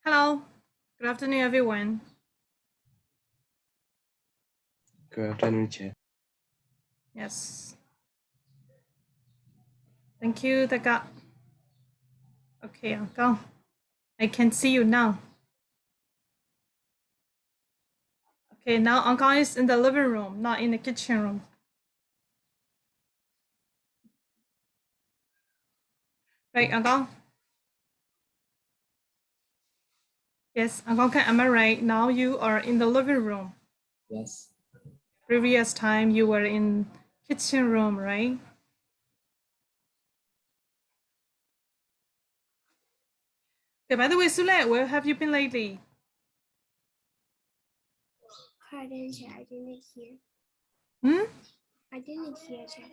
Hello, good afternoon, everyone. Good afternoon, Chair. Yes. Thank you, Daga. Okay, Uncle. I can see you now. Okay, now Uncle is in the living room, not in the kitchen room. Right, Uncle? Yes, Uncle, am I right? Now you are in the living room. Yes. Previous time you were in kitchen room, right? Okay, by the way, Sule, where have you been lately? Pardon, Chair, I didn't hear. Hmm? I didn't hear, Chair.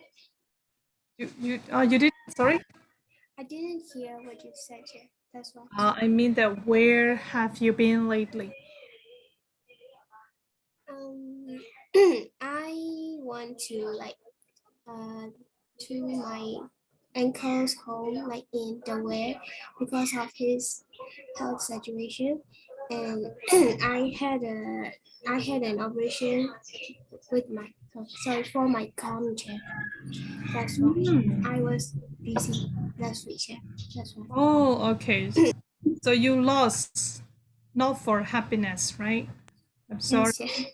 You did, sorry? I didn't hear what you said, Chair. That's why. I mean that where have you been lately? I want to to my uncle's home, like in Delaware, because of his health situation, and I had an operation with my for my gum, Chair. That's why I was busy last week, Chair. That's why. Oh, okay. So you lost, not for happiness, right? I'm sorry. Yes, Chair.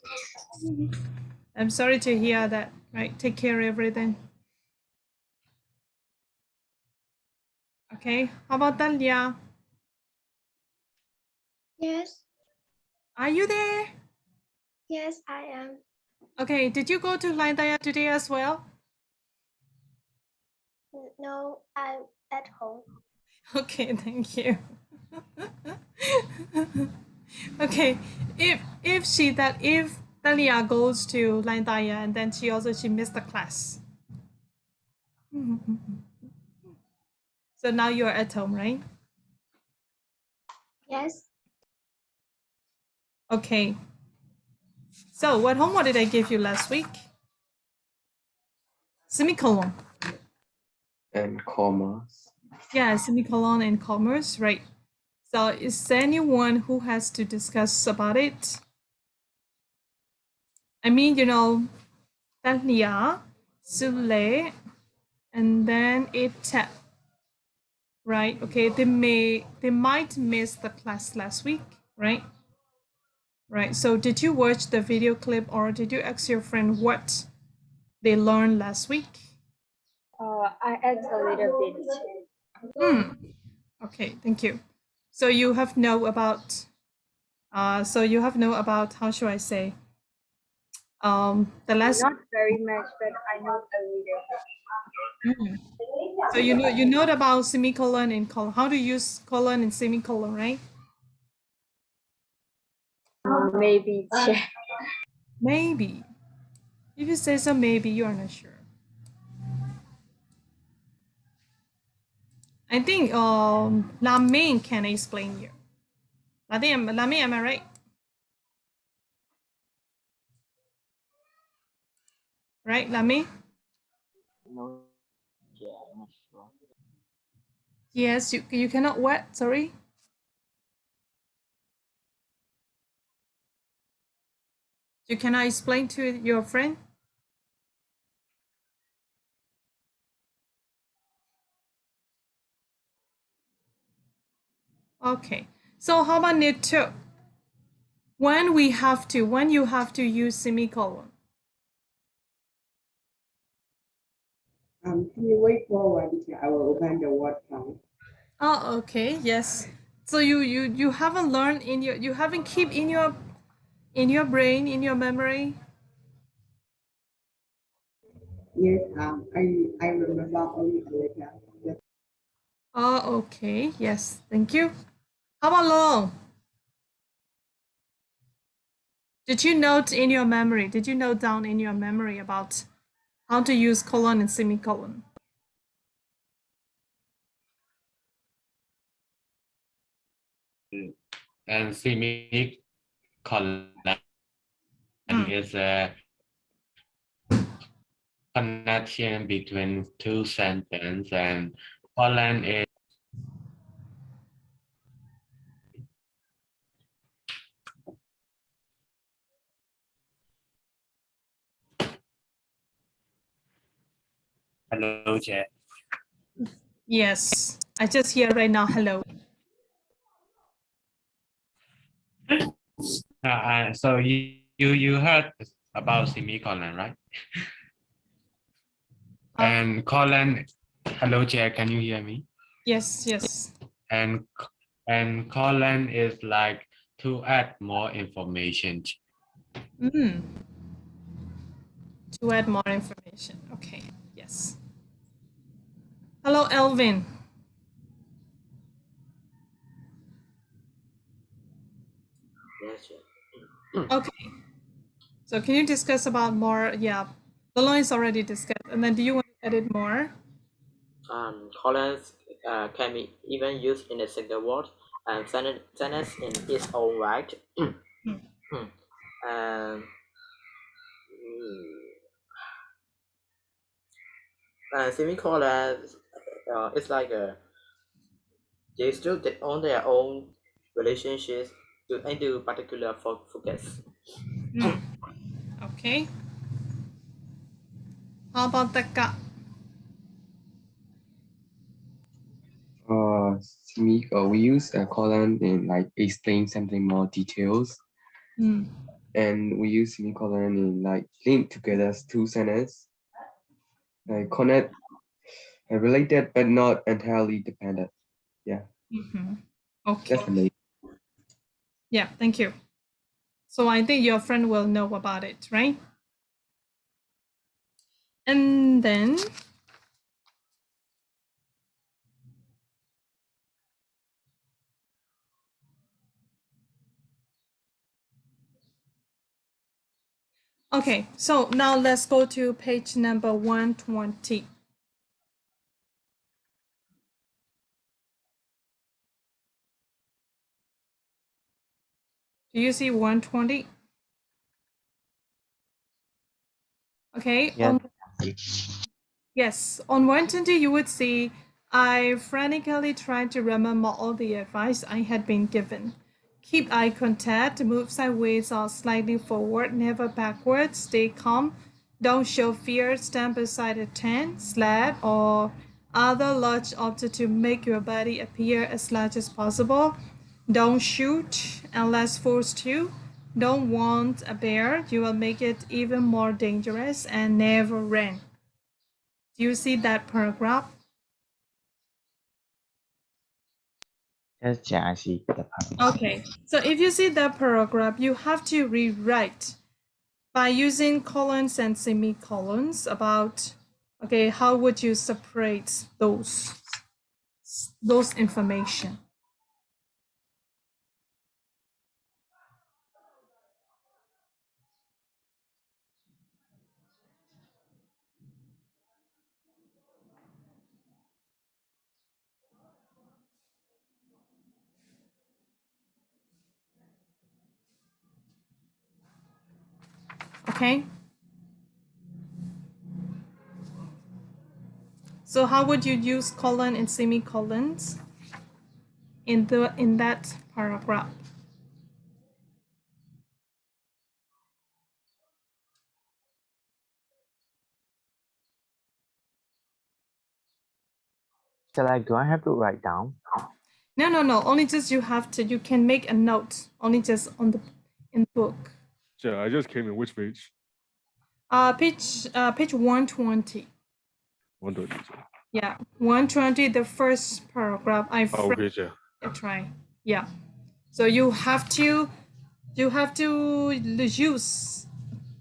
I'm sorry to hear that. Right, take care of everything. Okay, how about Talia? Yes, Are you there? yes, I am. Okay, did you go to Laidaya today as well? No, I'm at home. Okay, thank you. Okay, if Talia goes to Laidaya and then she missed the class. So now you're at home, right? Yes, Okay. So what homework did I give you last week? Semicolon. And commas. Yeah, semicolon and commas, right? So is there anyone who has to discuss about it? I mean, Talia, Sule, and then Ita, right? Okay, they might miss the class last week, right? Right. So did you watch the video clip or did you ask your friend what they learned last week? I asked a little bit. Okay, thank you. So you have know about how should I say the last. Not very much, but I know a little. So you know about semicolon and colon, how to use colon and semicolon, right? Maybe. Maybe. If you say so, maybe you are not sure. I think Lamin can explain you. Lamin, am I right? Right, Lamin? No, yeah, I'm not sure. Yes, you cannot what? Sorry. You cannot explain to your friend? Okay. So how about need to? When you have to use semicolon? Can you wait for a while? I will open the word count. Oh, okay. Yes. So you haven't learned you haven't keep in your brain, in your memory. Yes, I remember only a little. Yes. Oh, okay. Yes. Thank you. How about Long? Did you note in your memory? Did you note down in your memory about how to use colon and semicolon? And semicolon is a connection between two sentences, and colon is Hello, Chair. Yes, I just hear right now. Hello. So you heard about semicolon, right? And colon. Hello, Chair. Can you hear me? Yes, yes. And colon is like to add more information. Mm. To add more information. Okay. Yes. Hello, Elvin. Yes, sir. Okay. So can you discuss about more? Yeah. The line is already discussed. And then do you want to edit more? Colons can be even used in a single word and sentence in its own right. And semicolons, it's like they still own their own relationships to into particular focus. Okay. How about the ka? We use a colon in like explain something more details, and we use semicolon in like link together two sentences, like connect, related but not entirely dependent. Yeah, Okay. definitely. Yeah, thank you. So I think your friend will know about it, right? And then okay, so now let's go to page number 120. Do you see 120? Okay, Yes. yes, on 120 you would see I frantically tried to remember all the advice I had been given. Keep eye contact, move sideways or slightly forward, never backwards, stay calm, don't show fear, stand beside a tent, sled, or other large object to make your body appear as large as possible. Don't shoot unless forced to. Don't want a bear, you will make it even more dangerous, and never run. Do you see that paragraph? Yes, sir, I see the point. Okay, so if you see that paragraph, you have to rewrite by using colons and semicolons about, okay, how would you separate those information? Okay? So how would you use colon and semicolons in that paragraph? So like, do I have to write down? No. Only just you can make a note. Only just in the book. Yeah, I just came in. Which page? Page 120. 120. Yeah, 120, the first paragraph. Oh, okay, yeah. Try. Yeah. So you have to use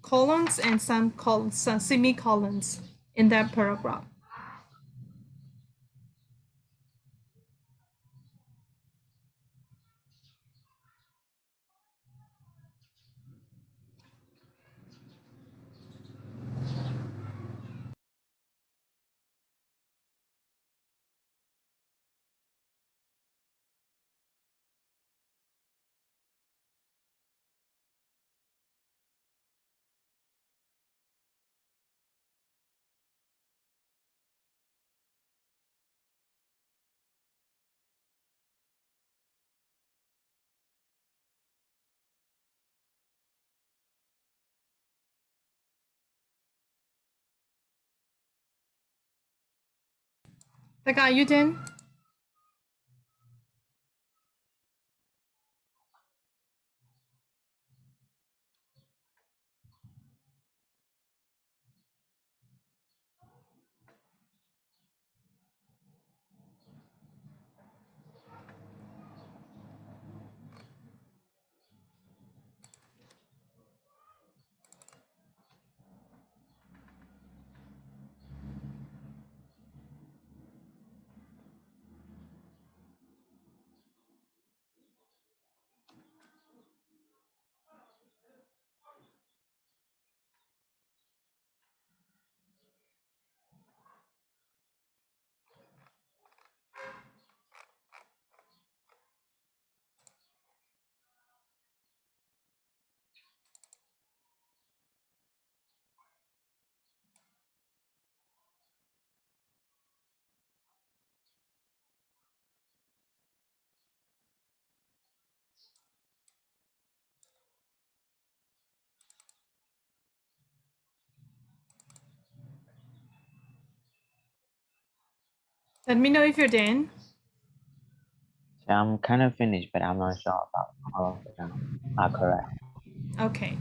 colons and some semicolons in that paragraph. Taka, are you done? Let me know if you're done. So I'm kind of finished, but I'm not sure about all of them are correct. Okay.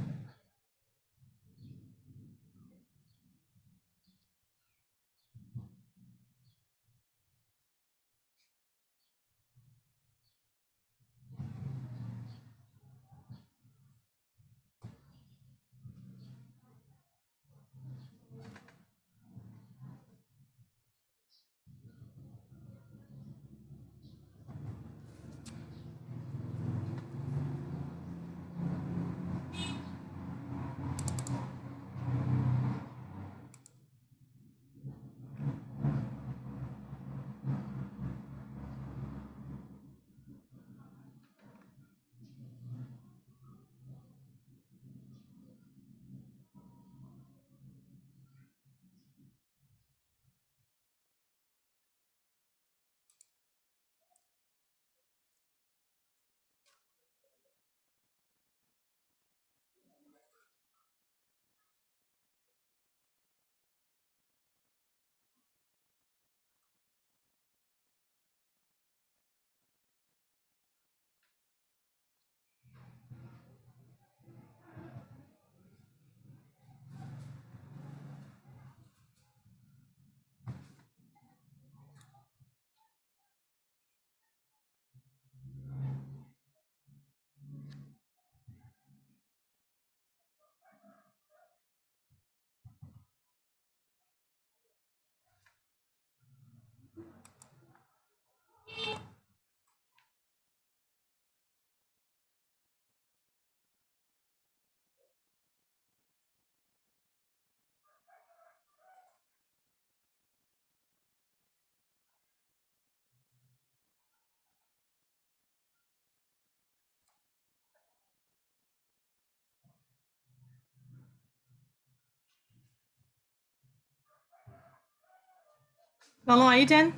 Lalo, are you done?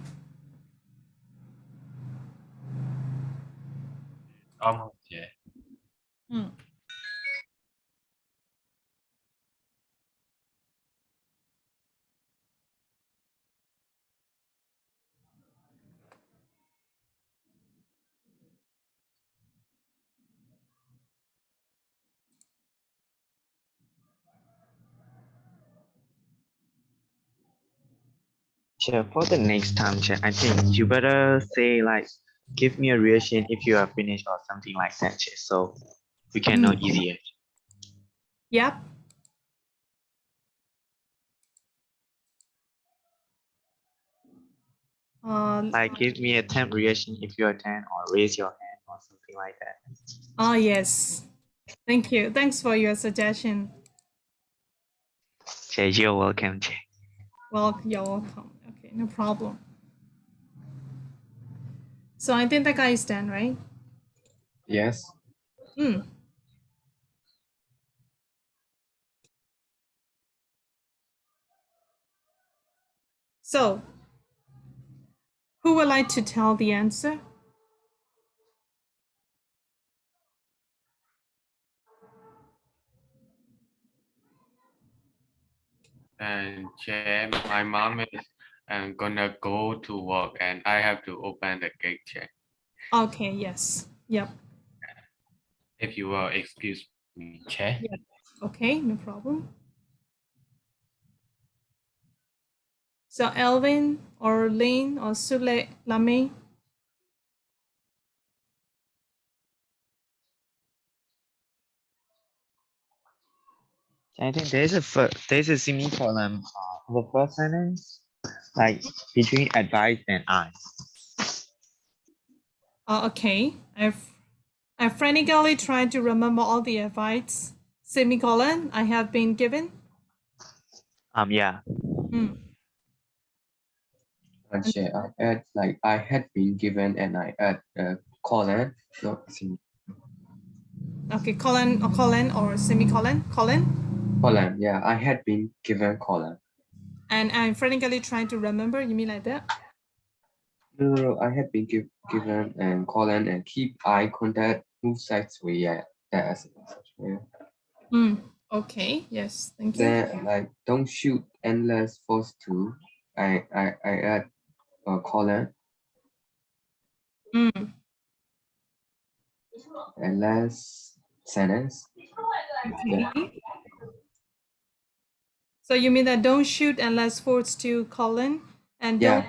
Almost, yeah. Hmm. Chair, for the next time, Chair, I think you better say like, give me a reaction if you are finished or something like that, Chair, so we can know easier. Yep. Like give me a temp reaction if you are done or raise your hand or something like that. Oh, yes. Thank you. Thanks for your suggestion. Chair, you're welcome, Chair. Well, you're welcome. Okay, no problem. So I think that guy is done, right? Yes. Hmm. So, who would like to tell the answer? And Chair, my mom is I'm gonna go to work and I have to open the gate check. Okay, yes. Yep. If you will excuse me, Che. Yep. Okay, no problem. So Elvin or Lynn or Sule Lame. I think there's a semicolon in the first sentence, like between advice and I. Okay. I frantically tried to remember all the advice, semicolon, I have been given. Yeah. Share, I add like I had been given and I add colon. No, Okay, colon or semicolon, colon. colon. Yeah, I had been given colon. And I'm frantically trying to remember. You mean like that? No, I had been given and colon and keep eye contact, move sideways. Yeah, that's such way. Okay. Yes. Thank you. Then like don't shoot unless forced to. I add colon and last sentence. Okay. Yeah. So you mean that don't shoot unless forced to, colon, and Yeah.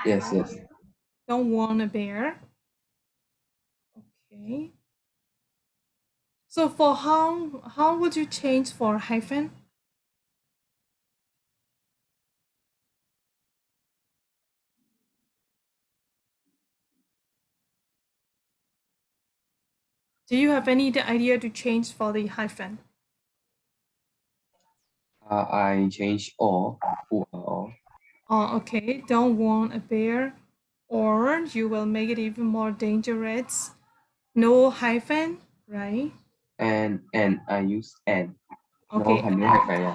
Yes. don't want a bear. Okay. So for how would you change for hyphen? Do you have any idea to change for the hyphen? I change or. Oh, okay. Don't want a bear, or you will make it even more dangerous. No hyphen, right? And I use and. Okay. No hyphen.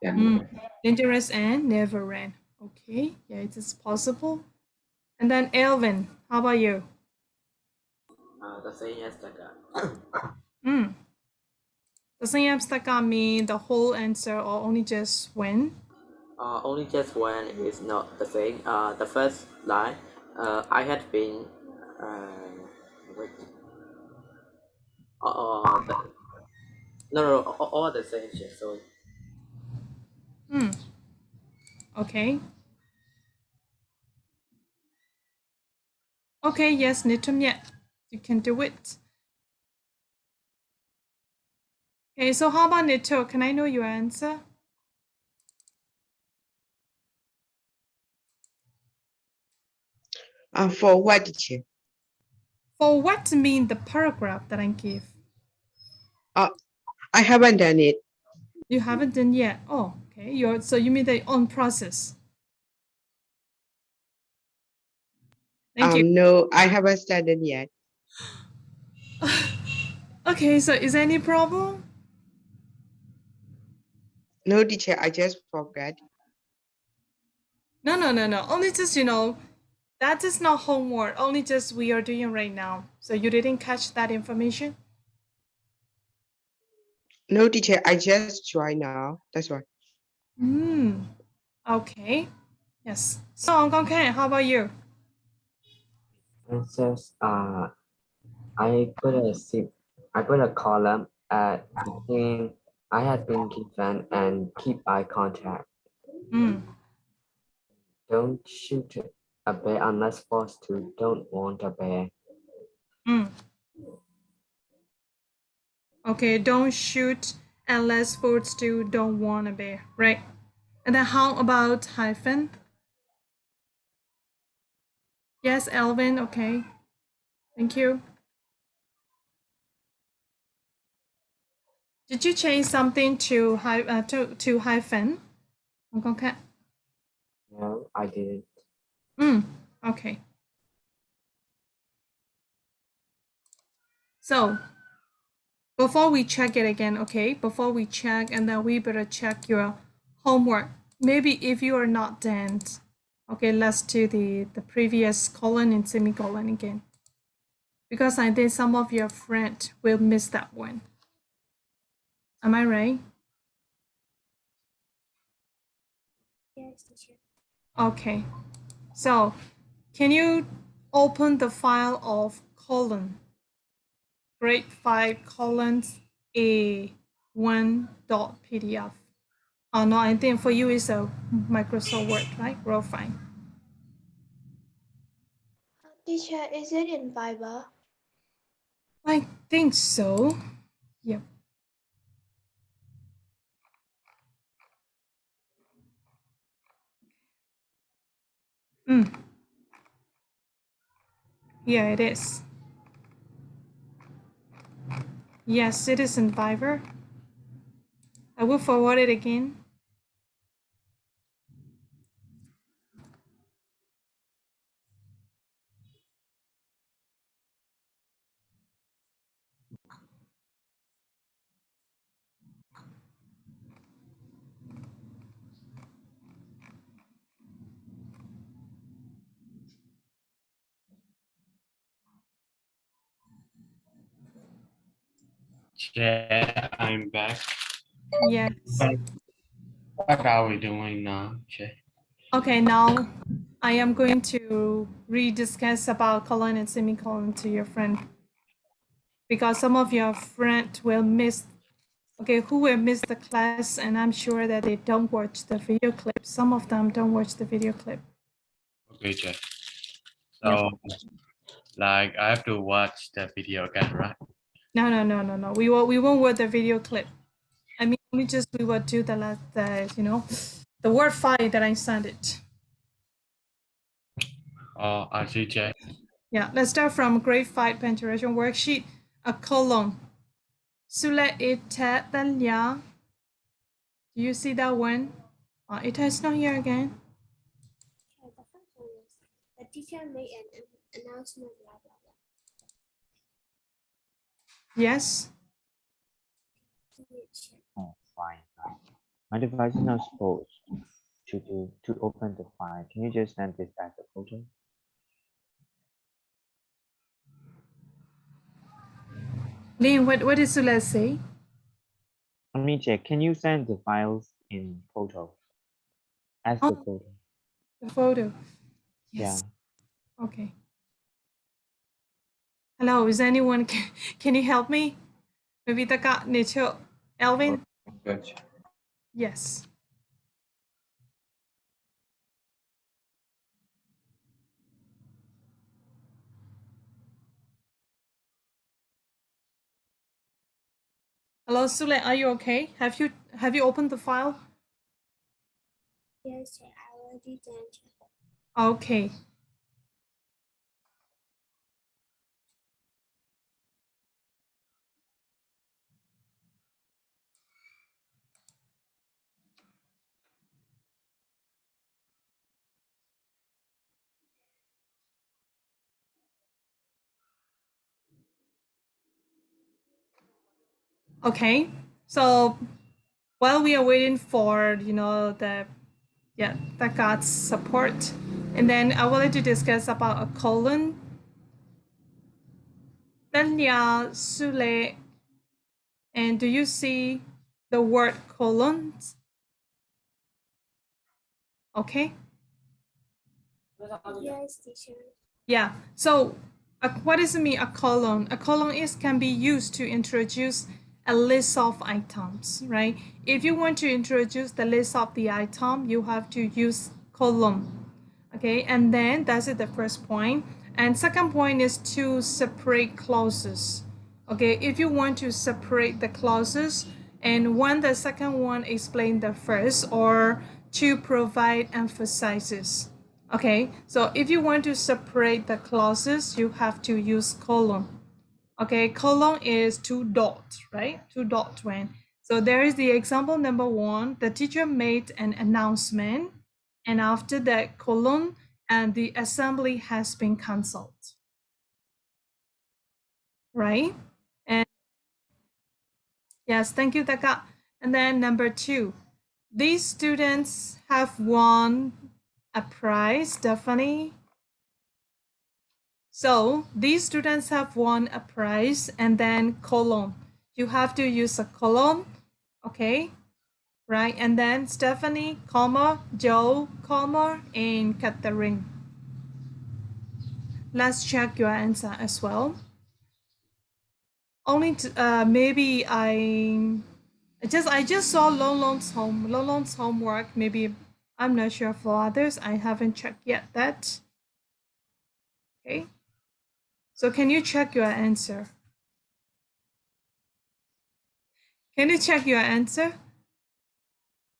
Yeah. Dangerous and never ran. Okay. Yeah, it is possible. And then Elvin, how about you? The same as that. Doesn't abstract mean the whole answer or only just when? Only just one is not the same. The first line, I had been, wait, the, no, all the same shit. So Okay. Okay, yes, Nitum, yeah. You can do it. Okay, so how about Nito? Can I know your answer? For what, teacher? For what to mean the paragraph that I give? I haven't done it. You haven't done yet. Oh, okay. So you mean the on process. Thank you. No, I haven't started yet. Okay, so is there any problem? No, teacher, I just forgot. No. Only just, that is not homework. Only just we are doing right now. So you didn't catch that information? No, teacher, I just try now. That's why. Okay. Yes. So Hong Ken, how about you? Answers I put a column at between I had been given and keep eye contact. Don't shoot a bear unless forced to. Don't want a bear. Okay, don't shoot unless forced to, don't want a bear, right? And then how about hyphen? Yes, Elvin, okay. Thank you. Did you change something to hyphen? Hong Kong Cat? No, I didn't. Okay. So before we check it again, okay? Before we check, and then we better check your homework. Maybe if you are not done, okay, let's do the previous colon and semicolon again. Because I think some of your friends will miss that one. Am I right? Yes, teacher. Okay. So can you open the file of colon, grade 5 colons A1.pdf? Oh no, I think for you it's a Microsoft Word, right? Raw file. Teacher, is it in Viber? I think so. Yep. Yeah, it is. Yes, it is in Viber. I will forward it again. Che, I'm back. Yes. What are we doing now, Che? Okay, now I am going to rediscuss about colon and semicolon to your friend, because some of your friend will miss, okay, who will miss the class, and I'm sure that they don't watch the video clip. Some of them don't watch the video clip. Okay, Che. So, like, I have to watch the video again, right? No. We won't watch the video clip. I mean, we will do the word file that I sent it. Oh, I see, Che. Yeah, let's start from grade 5 punctuation worksheet. A colon. Sule ita talya. Do you see that one? Ita is not here again. The first one is the teacher made an announcement, blah, blah, blah. Yes. Oh, fine. My device is not supposed to open the file. Can you just send this as a photo? Lin, what did Sule say? Let me check. Can you send the files in photo? As the photo. The photo. Yes. Yeah. Okay. Hello, is anyone, can you help me? Maybe the guy, Nature, Elvin? Gotcha. Yes. Hello, Sule, are you okay? Have you opened the file? Yes, I already done. Okay. Okay. So while we are waiting for the God's support, and then I would like to discuss about a colon. Tanya, Sule, and do you see the word colons? Okay. Yes, teacher. Yeah. So what does it mean, a colon? A colon can be used to introduce a list of items, right? If you want to introduce the list of the item, you have to use colon. Okay, and then that's the first point. And second point is to separate clauses. Okay, if you want to separate the clauses, and when the second one explain the first, or to provide emphasizes. Okay, so if you want to separate the clauses, you have to use colon. Okay, colon is 2 dots, right? 2 dots when. So there is the example number 1. The teacher made an announcement, and after that colon, and the assembly has been cancelled. Right? And yes, thank you, Taka. And then number 2. These students have won a prize, Stephanie. So these students have won a prize, and then colon. You have to use a colon, okay? right? And then Stephanie, comma, Joe, comma, and Catherine. Let's check your answer as well. Only to, maybe I just saw Long's homework. Maybe I'm not sure for others. I haven't checked yet that. Okay. So can you check your answer? Can you check your answer?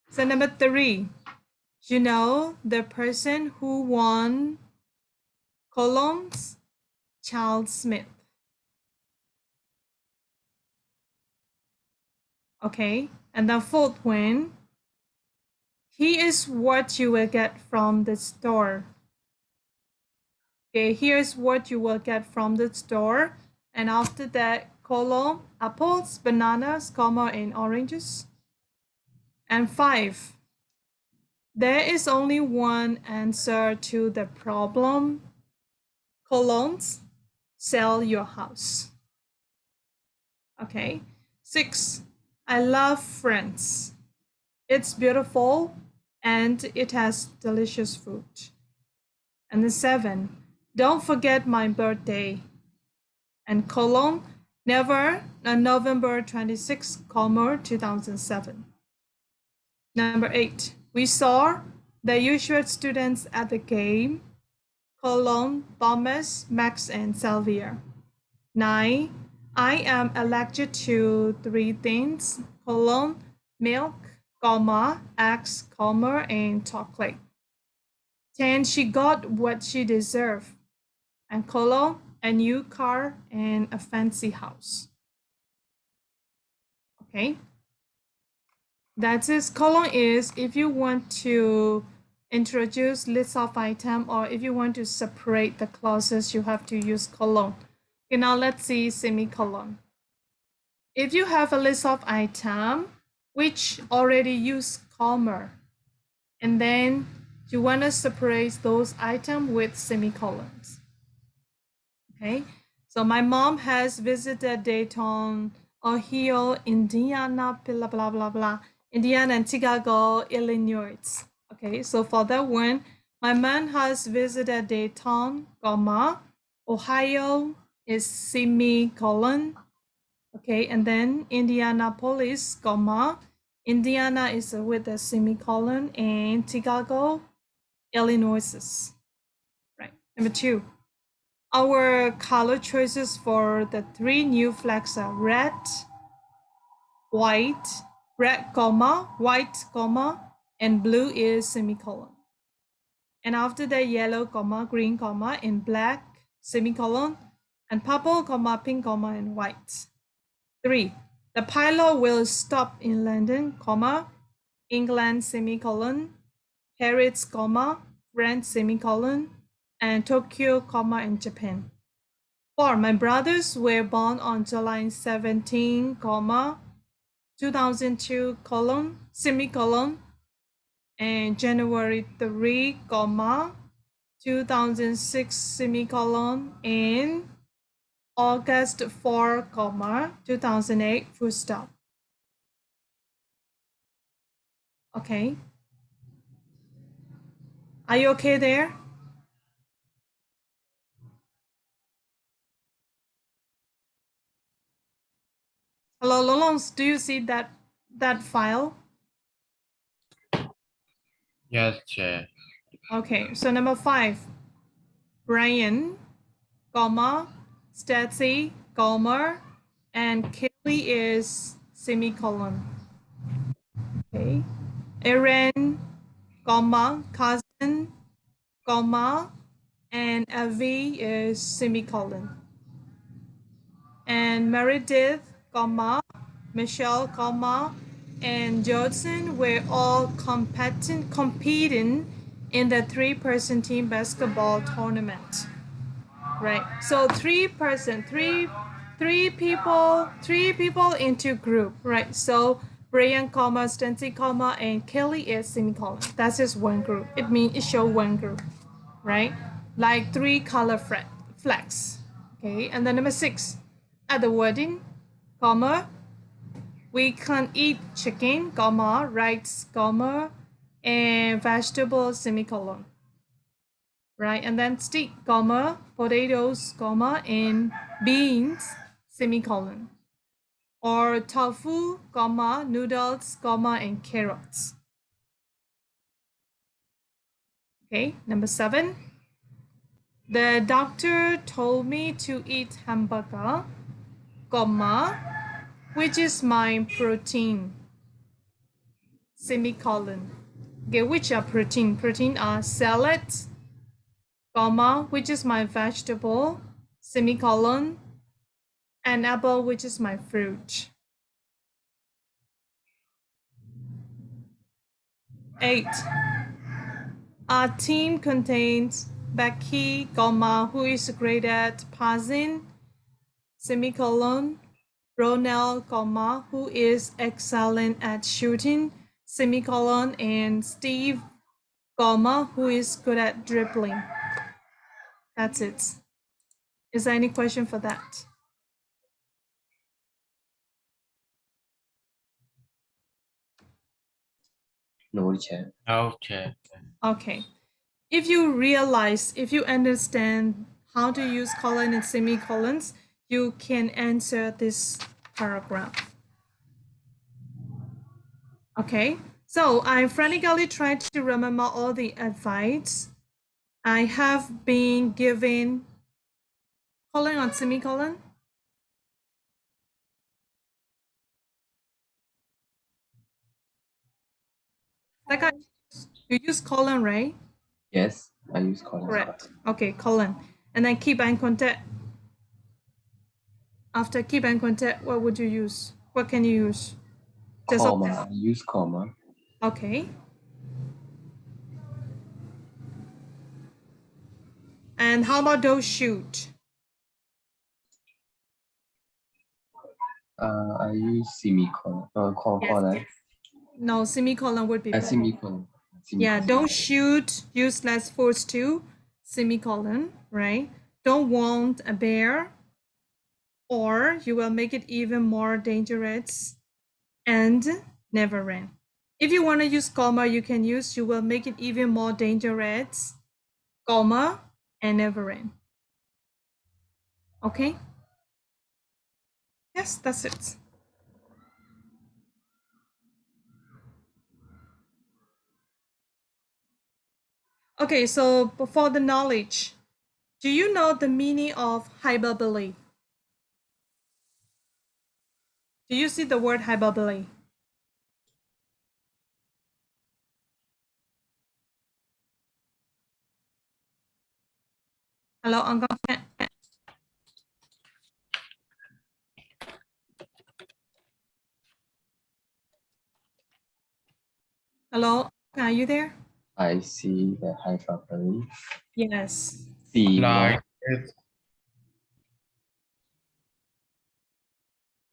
So number 3, you know the person who won Cologne's Charles Smith. Okay, and the 4th one, he is what you will get from the store. Okay, here's what you will get from the store. And after that, Cologne, apples, bananas, comma, and oranges. And 5, there is only one answer to the problem. Colognes, sell your house. Okay. 6, I love France. It's beautiful and it has delicious food. And the 7, don't forget my birthday. And Cologne, never, November 26, 2007. Number 8, we saw the usual students at the game. Cologne, Thomas, Max, and Sylvia. 9, I am allergic to 3 things. Cologne, milk, comma, eggs, comma, and chocolate. 10, she got what she deserved. And Cologne, a new car and a fancy house. Okay. That is, Cologne is if you want to introduce list of item or if you want to separate the clauses, you have to use colon. Okay, now let's see semicolon. If you have a list of item which already use comma, and then you want to separate those items with semicolons. Okay, so my mom has visited Dayton, Ohio, Indiana, blah, blah, blah, blah, Indiana and Chicago, Illinois. Okay, so for that one, my mom has visited Dayton, comma, Ohio is semicolon. Okay, and then Indianapolis, comma, Indiana is with a semicolon, and Chicago, Illinois. Right, number 2. Our color choices for the 3 new flags are red, comma, white, comma, and blue is semicolon. And after that, yellow, comma, green, comma, and black, semicolon, and purple, comma, pink, comma, and white. 3, the pilot will stop in London, comma, England, semicolon, Paris, comma, France, semicolon, and Tokyo, comma, and Japan. 4, my brothers were born on July 17, 2002, semicolon, and January 3, 2006, semicolon, and August 4, 2008, full stop. Okay. Are you okay there? Hello, Lolons, do you see that file? Yes, Chair. Okay, so number 5, Brian, comma, Stacy, comma, and Kelly is semicolon. Okay, Aaron, comma, cousin, comma, and Avi is semicolon. And Meredith, comma, Michelle, comma, and Judson were all competing in the 3-person team basketball tournament. Right. So 3 people into group. Right. So Brian, comma, Stancy, comma, and Kelly is semicolon. That's just one group. It means it shows one group. Right. Like 3 color flags. Okay. And then number 6, at the wedding, comma, We can eat chicken, comma, rice, comma, and vegetable, semicolon. Right, and then steak, comma, potatoes, comma, and beans, semicolon. Or tofu, comma, noodles, comma, and carrots. Okay, number 7. The doctor told me to eat hamburger, comma, which is my protein, semicolon. Okay, which are protein? Protein are salad, comma, which is my vegetable, semicolon, and apple, which is my fruit. 8. Our team contains Becky, comma, who is great at passing, semicolon, Ronald, comma, who is excellent at shooting, semicolon, and Steve, comma, who is good at dribbling. That's it. Is there any question for that? No, teacher. Okay. Okay. If you understand how to use colon and semicolons, you can answer this paragraph. Okay, so I frantically tried to remember all the advice I have been given. Colon or semicolon? Like you use colon, right? Yes, I use colon. Correct. Okay, colon. And then keep and contact. After keep and contact, what would you use? What can you use? Just Comma. I use comma. okay. And how about those shoot? I use semicolon. Colon. Yes. No, semicolon would be better. Semicolon. Yeah, don't shoot, useless force to, semicolon, right? Don't want a bear, or you will make it even more dangerous, and never ran. If you want to use comma, you can use you will make it even more dangerous, comma, and never ran. Okay? Yes, that's it. Okay, so for the knowledge, do you know the meaning of hyperbole? Do you see the word hyperbole? Hello, Uncle. Hello, are you there? I see the hyperbole. Yes. See Like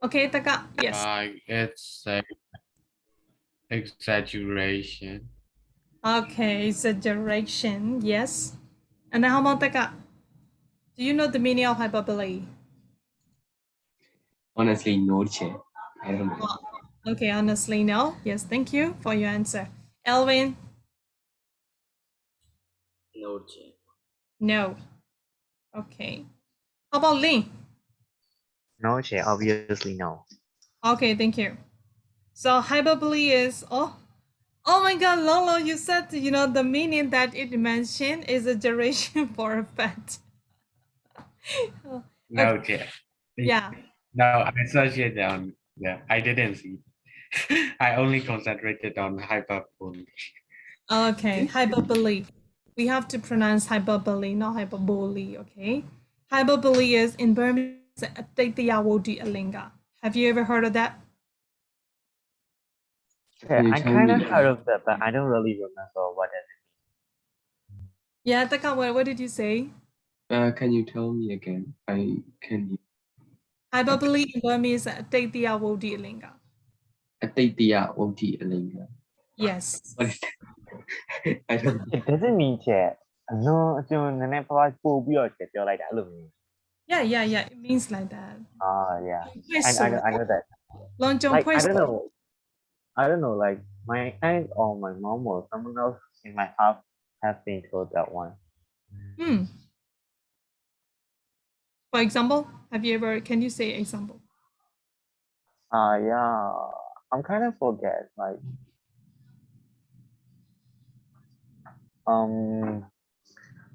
Okay, Taka. Yes. like it's a exaggeration. Okay, exaggeration. Yes. And then how about Taka? Do you know the meaning of hyperbole? Honestly, no, teacher. I don't know. Okay, honestly, no. Yes, thank you for your answer. Elvin? No, teacher. No. Okay. How about Lin? No, Che, obviously no. Okay, thank you. So hyperbole is oh my God, Lolo, you said the meaning that it mentioned is a duration for a fact. No, okay. Yeah. No, I searched it down. Yeah, I didn't see. I only concentrated on hyperbole. Okay, hyperbole. We have to pronounce hyperbole, not hyperbole, okay? Hyperbole is in Burmese, have you ever heard of that? Okay, I kind of heard of that, but I don't really remember what it is. Yeah, Taka, what did you say? Can you tell me again? Hyperbole in Burmese, Alinga. Yes. What is that? I don't know. It doesn't mean Che. No, 就နည်းနည်းပါးပါးပို့ပြီးတော့ပြောလိုက်တာအဲ့လိုမျိုး Yeah, it means like that. Ah, yeah. I know that. Long John Like, I don't Poisson. know. I don't know, like my aunt or my mom or someone else in my house have been told that one. For example, can you say example? Yeah, I'm kind of forget, like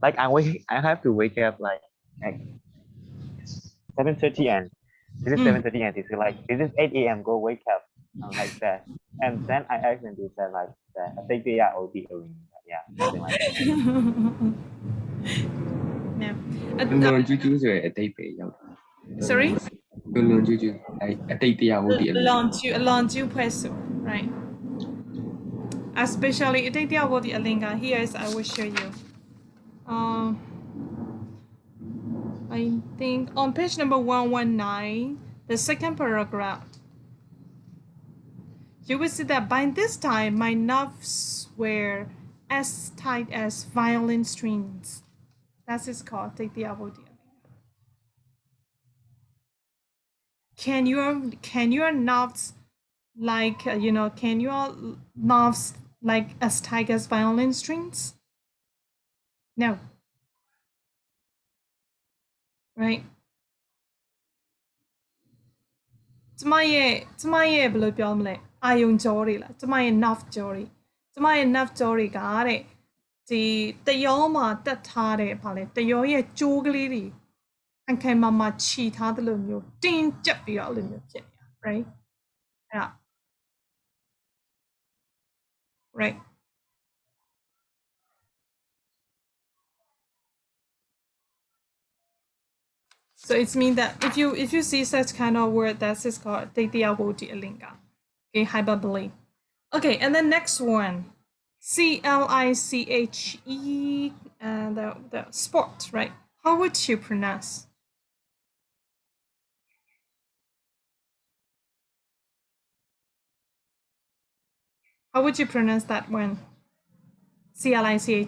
I have to wake up like at 7:30 and this is 7:30 and it's like this is 8 a.m. go wake up like that. And then I asked them, they said like that I think they are OT, yeah, something like that. Yeah. 亂亂豬豬就係地皮有， Sorry? 亂亂豬豬係地地有好啲嘅。Long John Poisson, right? Especially here is I will show you. I think on page number 119, the second paragraph, you will see that by this time my nerves were as tight as violin strings. That is called take the abo. Can your nerves like can your nerves like as tight as violin strings? No. Right? ကျမရဲ့ဘယ်လိုပြောမလဲအာယုံကြောတွေလားကျမရဲ့ nerve ကြောတွေကျမရဲ့ nerve ကြောတွေကတဲ့ဒီတရောမှာတက်ထားတဲ့ဗာလဲတရောရဲ့ကြိုးကလေးတွေခိုင်မာခြီထားသလိုမျိုးတင်းကျပ်ပြီးတော့အဲ့လိုမျိုးဖြစ်နေတာ right အဲ့ဒါ right so it's mean that if you see such kind of word that is called Tetiawodi Alinga. Okay, hyperbole. Okay, and then next one. CLICHE the sport, right? How would you pronounce? How would you pronounce that one? CLICHE.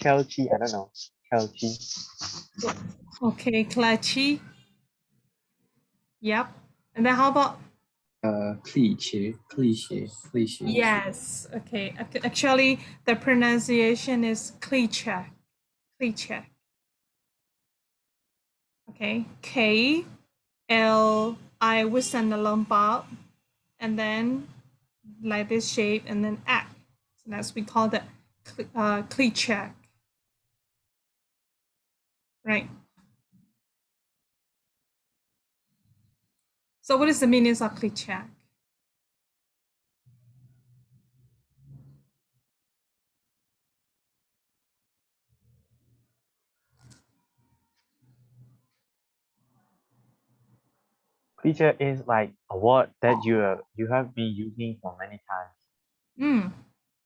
Cliche, I don't know. Cliche. Okay, Cliche. Yep. And then how about Cliche. Yes. Okay. Actually, the pronunciation is Cliche. Cliche. Okay. K-L-I with an alarm bar, and then like this shape, and then act. So that's we call that Cliche. Right. So what is the meaning of Cliche? Cliche is like a word that you have been using for many times.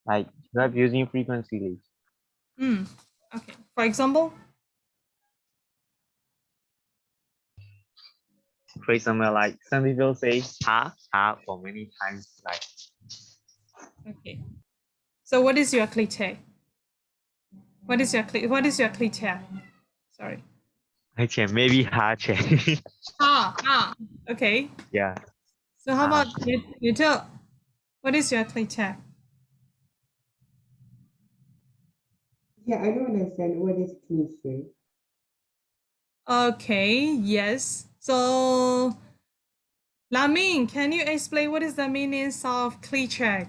Like you have using frequently. Okay. For example? For example, like some people say ha for many times. Like Okay. So what is your Cliche? What is your Cliche? Sorry. okay, maybe ha che. Okay. Yeah. So how about you tell? What is your Cliche? Yeah, I don't understand what is cliche. Okay. Yes. So, Lamin, can you explain what is the meaning of Cliche?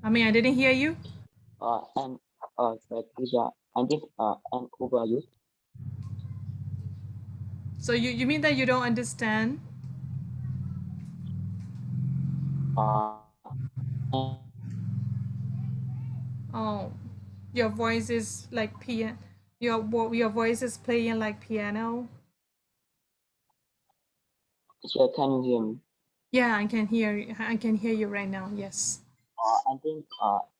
I didn't hear you. And Cliche, and this and overuse. So you mean that you don't understand? Oh, your voice is like piano. Your voice is playing like piano. Teacher, can you hear me? Yeah, I can hear you. I can hear you right now. Yes. I think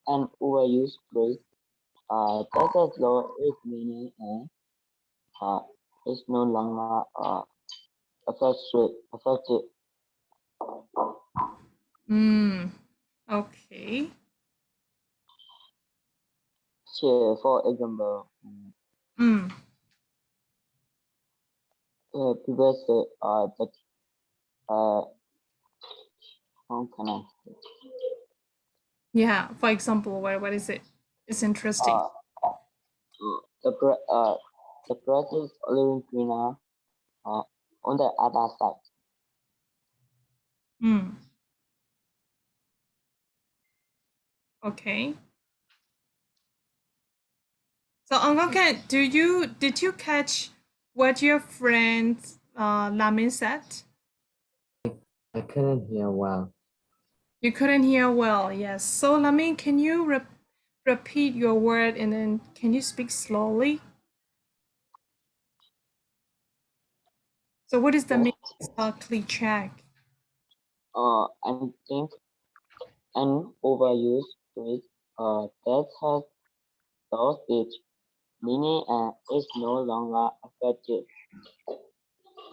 an overuse phrase that's as low its meaning and is no longer effective. Okay. Share, for example, people say that how can I say? Yeah, for example, what is it? It's interesting. The grass is a little greener on the other side. Okay. So Uncle Ken, did you catch what your friend Lamin said? I couldn't hear well. You couldn't hear well, yes. So Lamin, can you repeat your word and then can you speak slowly? So what is the meaning of Cliche? I think an overused phrase that has lost its meaning and is no longer effective.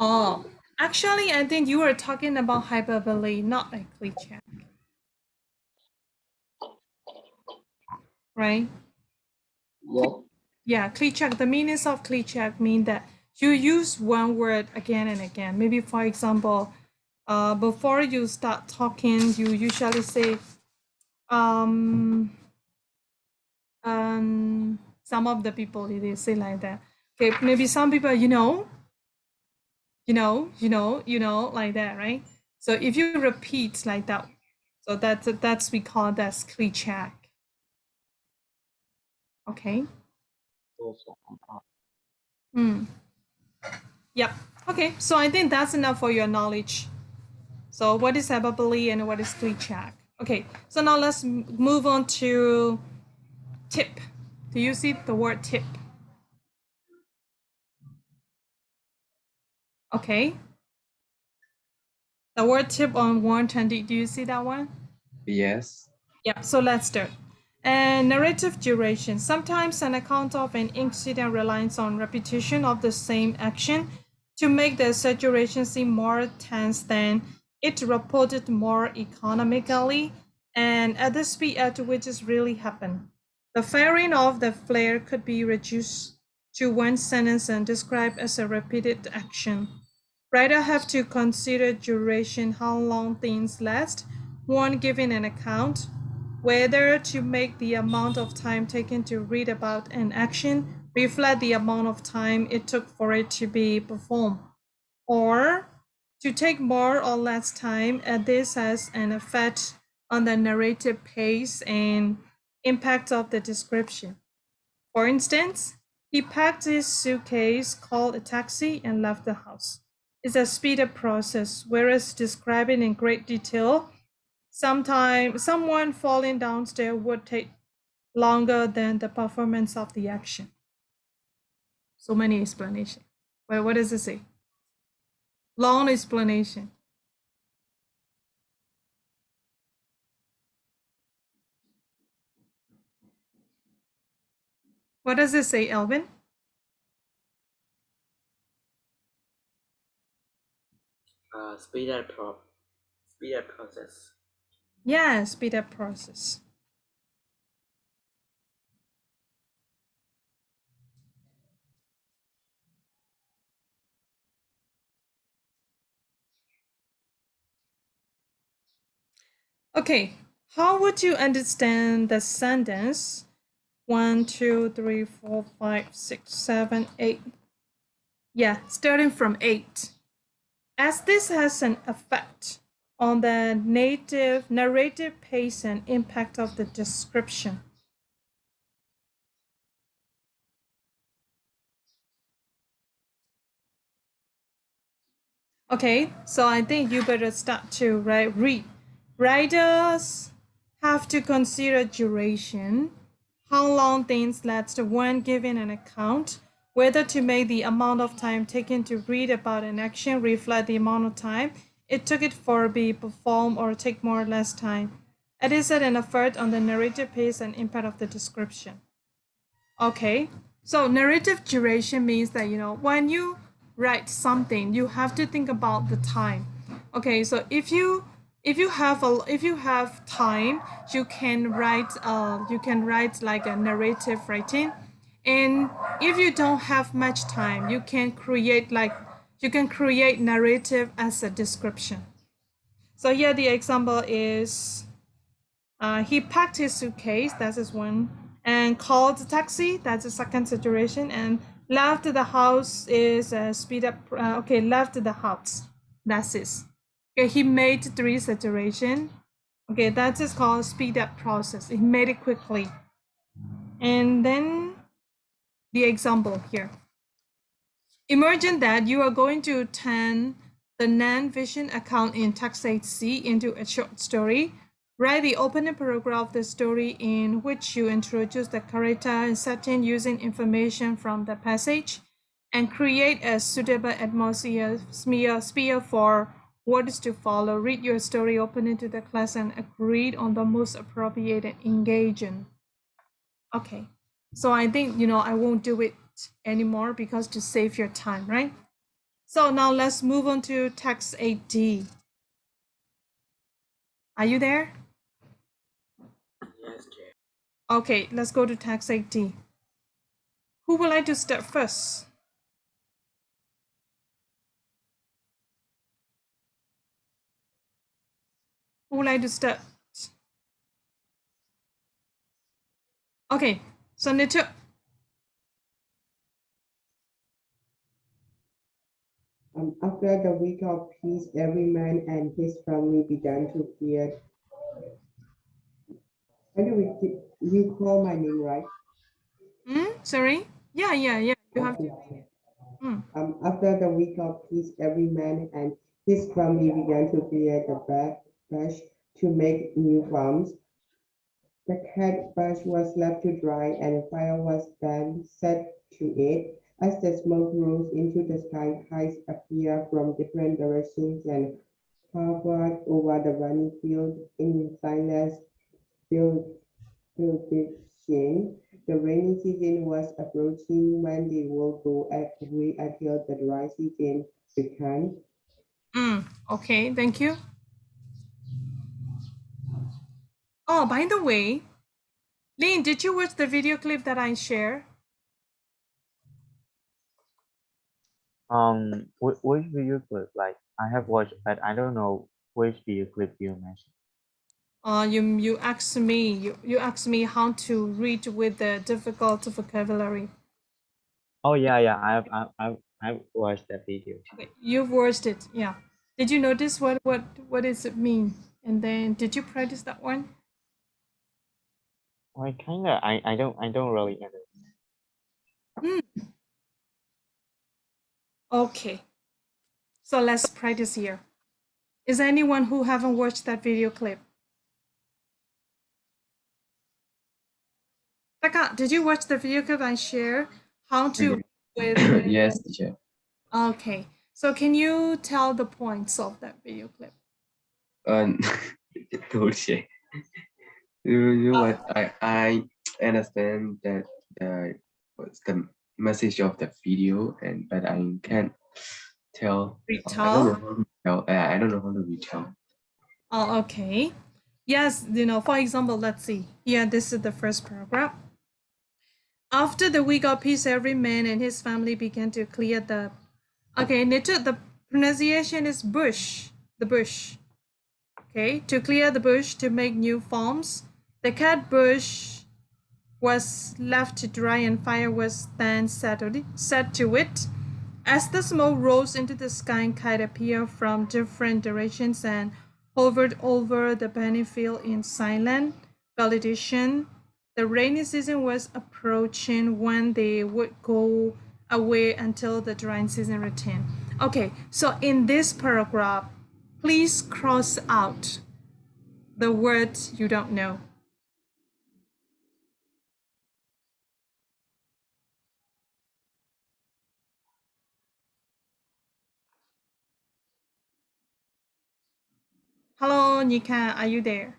Oh, actually, I think you were talking about hyperbole, not a Cliche. Right? Yes. Yeah, Cliche. The meanings of Cliche mean that you use one word again and again. Maybe, for example, before you start talking, you usually say, some of the people they say like that. Okay, maybe some people, like that, right? So if you repeat like that, so that's we call that Cliche. Okay. Yep. Okay. So I think that's enough for your knowledge. So what is hyperbole and what is Cliche? Okay. So now let's move on to tip. Do you see the word tip? Okay. The word tip on 120. Do you see that one? Yes. Yeah. So let's start. And narrative duration. Sometimes an account of an incident relies on repetition of the same action to make the situation seem more tense than it reported more economically and at the speed at which it really happened. The firing of the flare could be reduced to one sentence and described as a repeated action. Writer have to consider duration, how long things last, one giving an account, whether to make the amount of time taken to read about an action reflect the amount of time it took for it to be performed, or to take more or less time, and this has an effect on the narrative pace and impact of the description. For instance, he packed his suitcase, called a taxi, and left the house. It's a speeded process, whereas describing in great detail, sometimes someone falling downstairs would take longer than the performance of the action. So many explanations. But what does it say? Long explanation. What does it say, Elvin? Speeded process. Yeah, speed up process. Okay, how would you understand the sentence 1, 2, 3, 4, 5, 6, 7, 8? Yeah, starting from 8. As this has an effect on the narrative pace and impact of the description. Okay, so I think you better start to read. Writers have to consider duration, how long things last when given an account, whether to make the amount of time taken to read about an action reflect the amount of time it took it for be performed or take more or less time. It is an effort on the narrative pace and impact of the description. Okay, so narrative duration means that, when you write something, you have to think about the time. Okay, so if you if you have time, you can write like a narrative writing, and if you don't have much time, you can create narrative as a description. So here the example is he packed his suitcase, that is one, and called the taxi, that's the second situation, and left the house is speed up. Left the house, that's it. Okay, he made 3 situations. Okay, that is called speed up process. He made it quickly. And then the example here. Imagine that you are going to turn the non-vision account in iGCSE into a short story. Write the opening paragraph of the story in which you introduce the character and setting using information from the passage, and create a suitable atmosphere for what is to follow. Read your story opening to the class and agree on the most appropriate and engaging. Okay, so I think, I won't do it anymore because to save your time, right? So now let's move on to text 8D. Are you there? Yes, Chair. Okay, let's go to text 8D. Who would like to start first? Who would like to start? Okay, so Nitu. After the week of peace, every man and his family began to fear. Anyway, you call my name, right? Sorry? Yeah. You have to. After the week of peace, every man and his family began to clear the bush to make new farms. The cat bush was left to dry, and fire was then set to it. As the smoke rose into the sky, kites appeared from different directions and hovered over the running field in silence. Prediction. The rainy season was approaching when they will go away until the dry season began. Okay, thank you. Oh, by the way, Lynn, did you watch the video clip that I shared? Which video clip? Like, I have watched, but I don't know which video clip you mentioned. You asked me how to read with the difficult vocabulary. Oh yeah, I've watched that video. Okay, you've watched it, yeah. Did you notice what does it mean? And then did you practice that one? Well, kinda. I don't really understand. Okay. So let's practice here. Is there anyone who haven't watched that video clip? Taka, did you watch the video clip I shared? How to with Yes, teacher. Okay. So can you tell the points of that video clip? No, teacher. You know what? I understand that what's the message of the video, but I can't tell. I don't know how to tell. I don't know how to retell. Oh, okay. Yes, for example, let's see. Yeah, this is the first paragraph. After the week of peace, every man and his family began to clear the. Okay, the pronunciation is bush. The bush. Okay, to clear the bush to make new farms. The cat bush was left to dry and fire was then set to it. As the smoke rose into the sky, kites appeared from different directions and hovered over the burning field in silent validation. The rainy season was approaching when they would go away until the drying season returned. Okay, so in this paragraph, please cross out the words you don't know. Hello, Nika, are you there?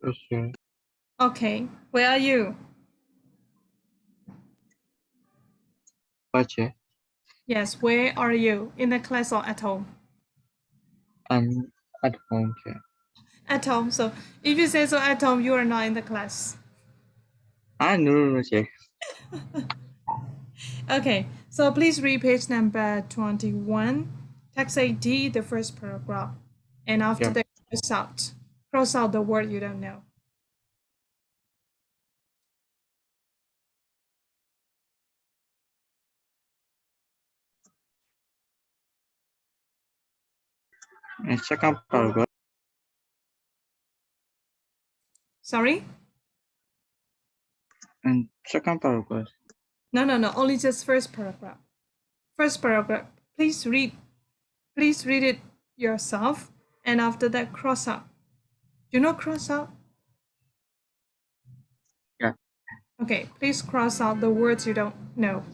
Okay. Okay, where are you? What, Chair? Yes, where are you? In the class or at home? I'm at home, Chair. At home. So if you say so at home, you are not in the class. No, Chair. Okay, so please read page number 21, text ID, the first paragraph. And after that, cross out the word you don't know. Second paragraph. Sorry? And second paragraph. No, only just first paragraph. First paragraph, please read it yourself, and after that, cross out. Do you know cross out? Yeah. Okay, please cross out the words you don't know.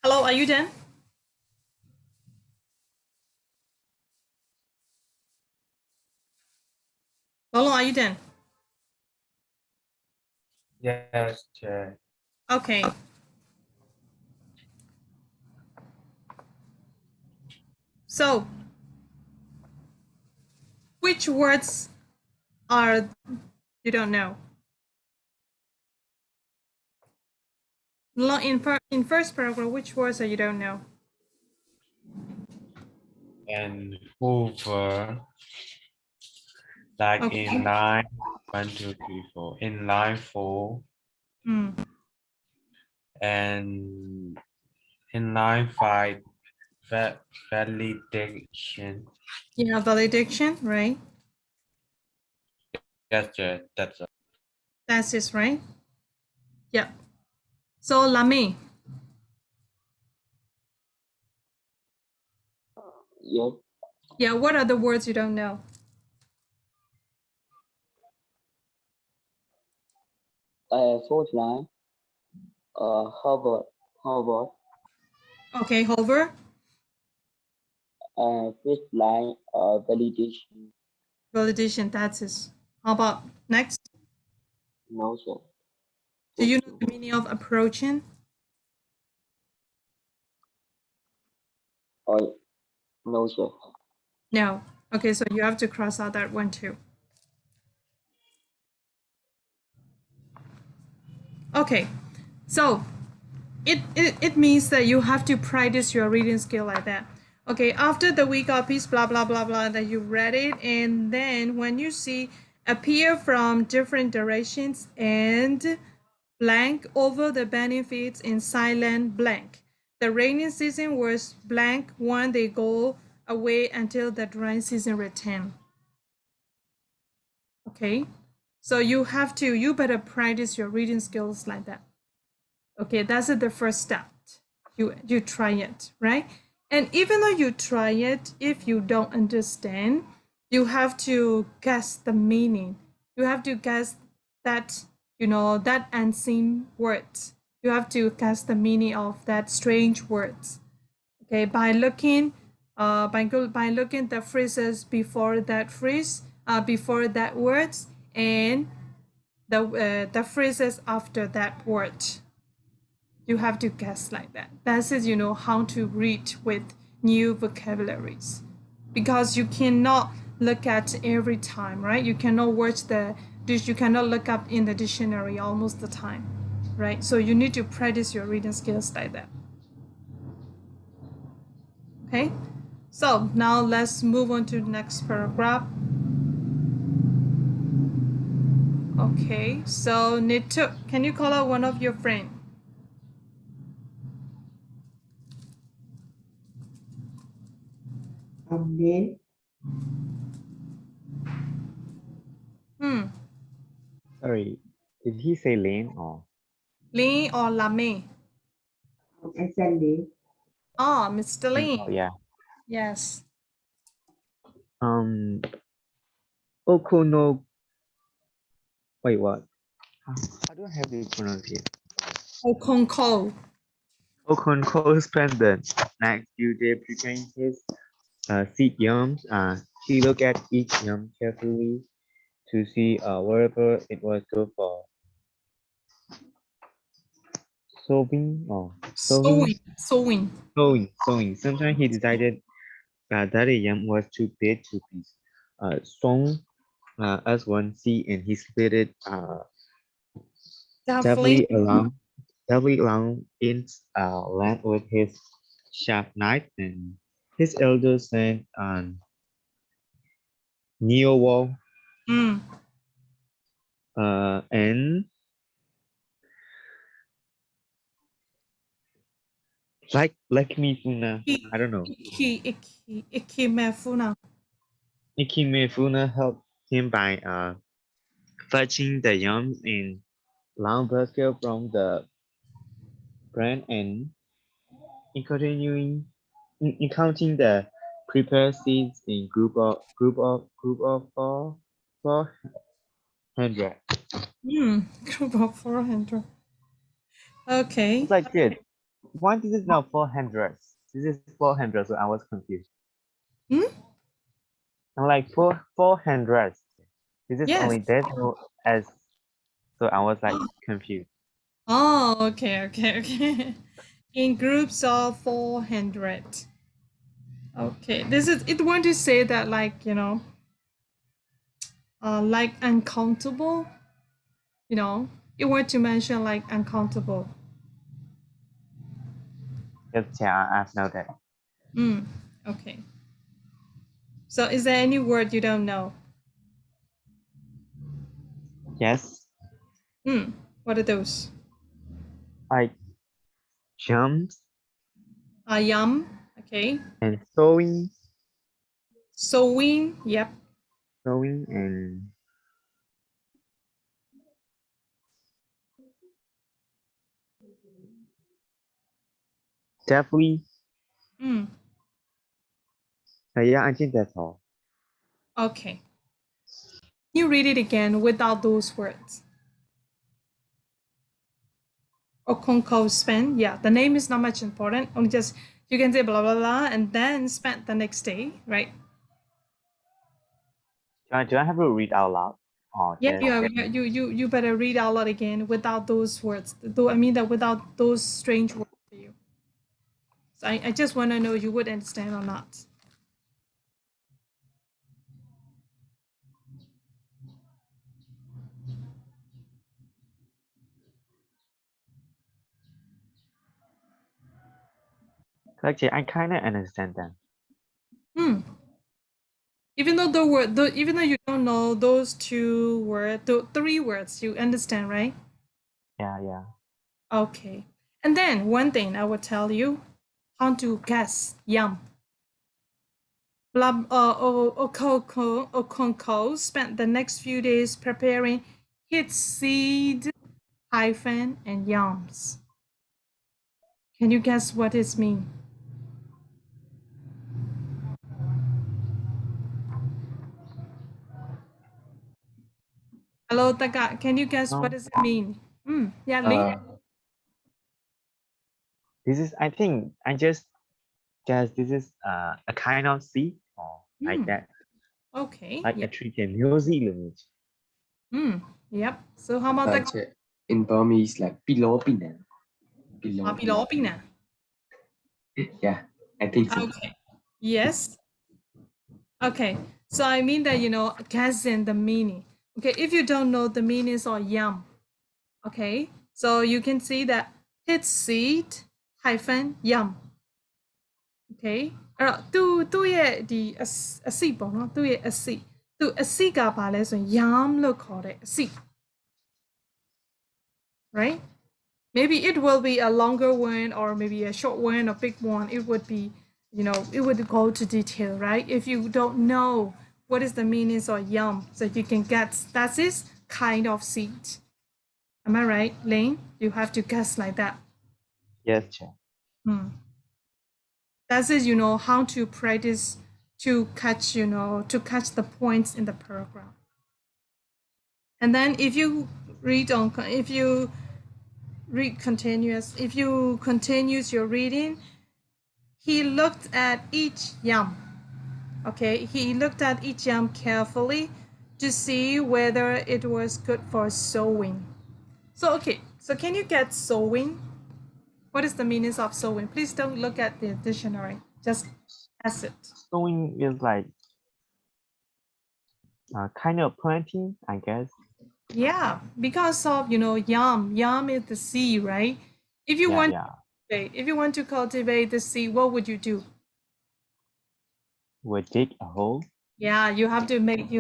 Hello, are you done? Lolo, are you done? Yes, Chair. Okay. So, which words are you don't know? In first paragraph, which words are you don't know? And Hoover, like Okay. in line 1, 2, 3, 4. In line 4 and in line 5, validation. Yeah, valediction, right? Yes, Chair. That's all. That's it, right? Yeah. So, Lame, Yes. yeah, what are the words you don't know? Fourth line. Hover. Okay, hover. Fifth line. Validation. Validation, that's it. How about next? No, sir. Do you know the meaning of approaching? No, sir. No. Okay, so you have to cross out that one too. Okay, so it means that you have to practice your reading skill like that. Okay, after the week of peace, blah, blah, blah, blah, that you read it, and then when you see appear from different directions and blank over the benefits in silent blank. The rainy season was blank when they go away until the dry season return. Okay, so you better practice your reading skills like that. Okay, that's the first step. You try it, right? And even though you try it, if you don't understand, you have to guess the meaning. You have to guess that, that unseen words. You have to guess the meaning of that strange words. Okay, by looking the phrases before that phrase, before that words, and the phrases after that word. You have to guess like that. That is, how to read with new vocabularies. Because you cannot look at every time, right? You cannot you cannot look up in the dictionary almost the time, right? So you need to practice your reading skills like that. Okay? So now let's move on to the next paragraph. Okay, so Nitu, can you call out one of your friends? Lin. Sorry, did he say Lane or? Lin or Lame? I said Lin. Oh, Mr. Lin. Oh, yeah. Yes. Okono. Wait, what? How do I have to pronounce it? Okonko. Okonko spent the next few days preparing his seed yams. She looked at each yam carefully to see wherever it was good for sowing or Sowing. sowing. Sometimes he decided that a yam was too big to be sown as one seed, and he split it Definitely. carefully along its length with his sharp knife, and his elder son Neowal and like Mifuna, I don't know. Ikimefuna. Ikimefuna helped him by fetching the yams in long basket from the brand and in continuing in counting the prepared seeds in group of 400. Group of 400. Okay. It's like it. Why this is now 400? This is 400, so I was confused. I'm like 400. This is Yes. only decimal as, so I was like confused. Oh, okay. In groups of 400. Okay, this is it. Want to say that, like, like uncountable. It want to mention like uncountable. Yes, yeah, I've know that. Okay. So, is there any word you don't know? Yes. What are those? Like jumps. Yum. Okay. And sewing. Sewing. Yep. Sewing and definitely. Yeah, I think that's all. Okay. You read it again without those words. Okonko spent. Yeah, the name is not much important. Only just you can say blah blah blah and then spent the next day, right? Do I have to read out loud? Yeah, you better read out loud again without those words. Though I mean that without those strange words for you. So I just want to know you would understand or not. Actually, I kind of understand them. Even though even though you don't know those two words, the three words, you understand, right? Yeah. Okay. And then one thing I will tell you, how to guess yum. Okonko spent the next few days preparing his seed, hyphen, and yams. Can you guess what it means? Hello, Taka. Can you guess what does it mean? Yeah, Lee. This is, I think, I just guess this is a kind of seed or like that. Okay. Like a tree music language. Yep. So how about that? In Burmese, like below pina. Below pina. Yeah, I think so. Okay. Yes. Okay. So I mean that, guessing the meaning. Okay. If you don't know the meanings of yum, okay. So you can see that it's seed hyphen yum. Okay. အဲ့တော့သူ့ရဲ့ဒီအစီပေါ့နော်သူ့ရဲ့အစီကဘာလဲဆိုရင် yum လို့ခေါ်တဲ့အစီ right? Maybe it will be a longer one or maybe a short one or big one. It would be, it would go to detail, right? If you don't know what is the meaning of yum, so you can get that is kind of seed. Am I right, Lane? You have to guess like that. Yes, Chair. That is, how to practice to catch the points in the paragraph. And then if you read on, if you continues your reading, he looked at each yam. Okay, he looked at each yam carefully to see whether it was good for sowing. So okay, so can you get sowing? What is the meaning of sowing? Please don't look at the dictionary. Just guess it. Sowing is like kind of planting, I guess. Yeah, because of yam is the seed, right? If you want to cultivate the seed, what would you do? We'll dig a hole. Yeah, you have to make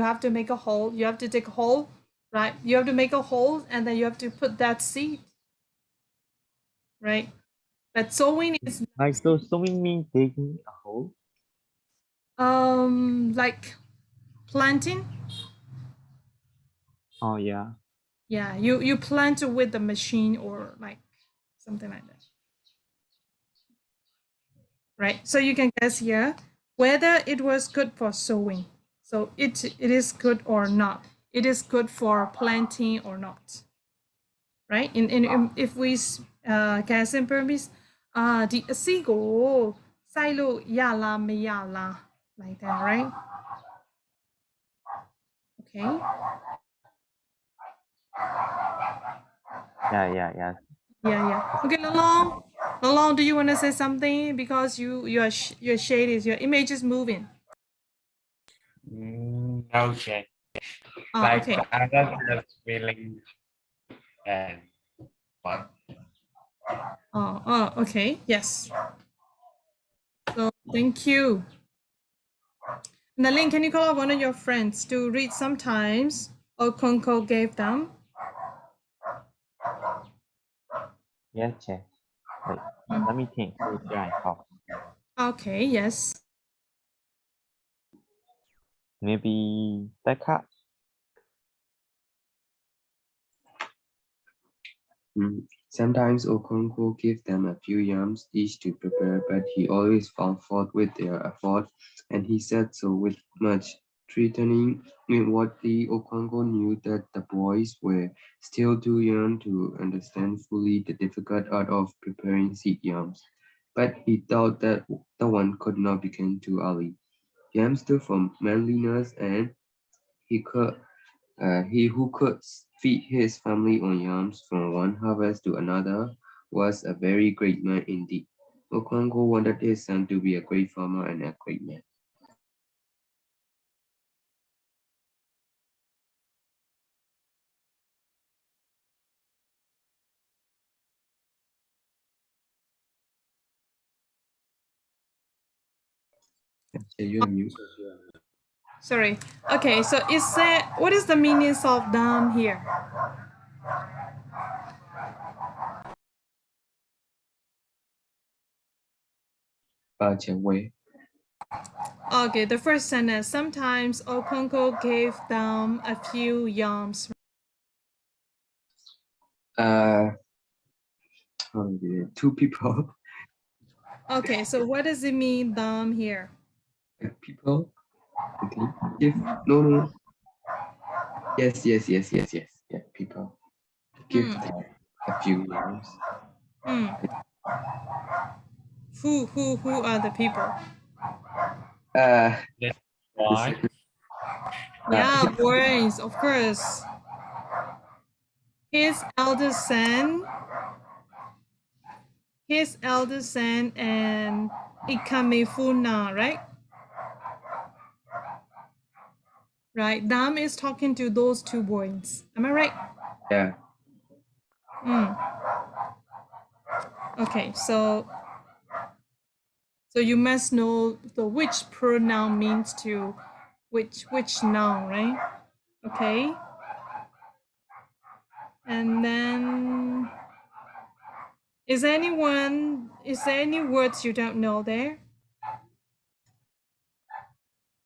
a hole. You have to dig a hole, right? You have to make a hole, and then you have to put that seed, right? But sowing is Like, so sowing means digging a hole. like planting. Oh yeah. Yeah, you plant with the machine or like something like that, right? So you can guess here whether it was good for sowing. So it is good or not. It is good for planting or not, right? If we guess in Burmese, ဒီအစီကိုစိုက်လို့ရလားမရလား like that, right? Okay. Yeah. Yeah. Okay, Lalong, do you want to say something because your shade is your image is moving? No, Jack. Oh, Like okay. I was just feeling and fun. Oh, okay. Yes. So thank you. Nalin, can you call out one of your friends to read sometimes? Or Konko gave them. Yes, Jack. Wait, let me think. Who should I call? Okay, yes. Maybe Becca. Sometimes Okonkwo gave them a few yams each to prepare, but he always found fault with their effort, and he said so with much threatening. Inwardly, Okonkwo knew that the boys were still too young to understand fully the difficult art of preparing seed yams, but he thought that the one could not begin too early. Yams stood for manliness, and he who could feed his family on yams from one harvest to another was a very great man indeed. Okwango wanted his son to be a great farmer and a great man. You're on mute. Sorry. Okay, so what is the meaning of dam here? Way. Okay, the first sentence. Sometimes Okonko gave them a few yams. Two people. Okay, so what does it mean, dam here? People. Okay. If no. Yes. Yeah, people. Give them a few yams. Who are the people? Why? Yeah, boys, of course. His eldest son and Ikamefuna, right? Right. Dam is talking to those two boys. Am I right? Yeah. Okay, so you must know the which pronoun means to which noun, right? Okay. And then is there any words you don't know there?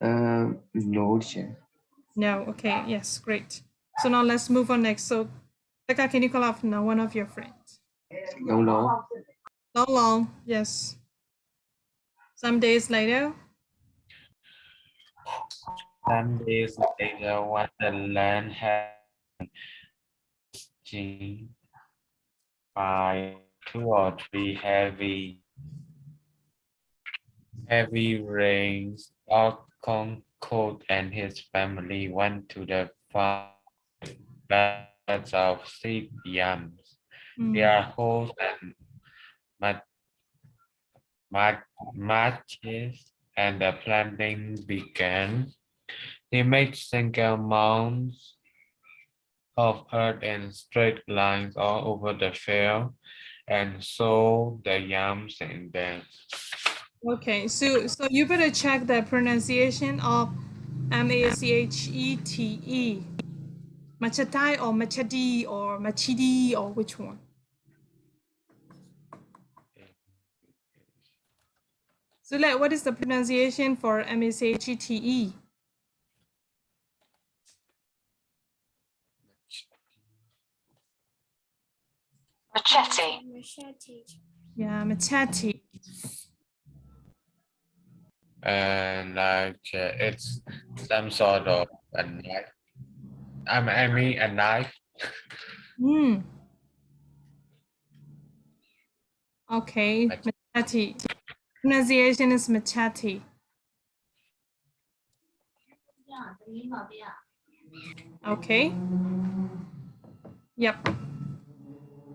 No, Chef. No. Okay. Yes. Great. So now let's move on next. So, Taka, can you call up now one of your friends? No. Long. Yes. Some days later. Some days later, when the land had by 2 or 3 heavy rains, Cold and his family went to the farm beds of seed yams. Their hoes and matches, and the planting began. They made single mounds of earth in straight lines all over the field and sowed the yams in them. Okay, so you better check the pronunciation of Machete. Machatai or machadi or machidi or which one? So like, what is the pronunciation for Machete? Machete. Yeah, machete. And like it's some sort of a knife. I mean a knife. Okay, machete. Pronunciation is machete. Okay. Yep.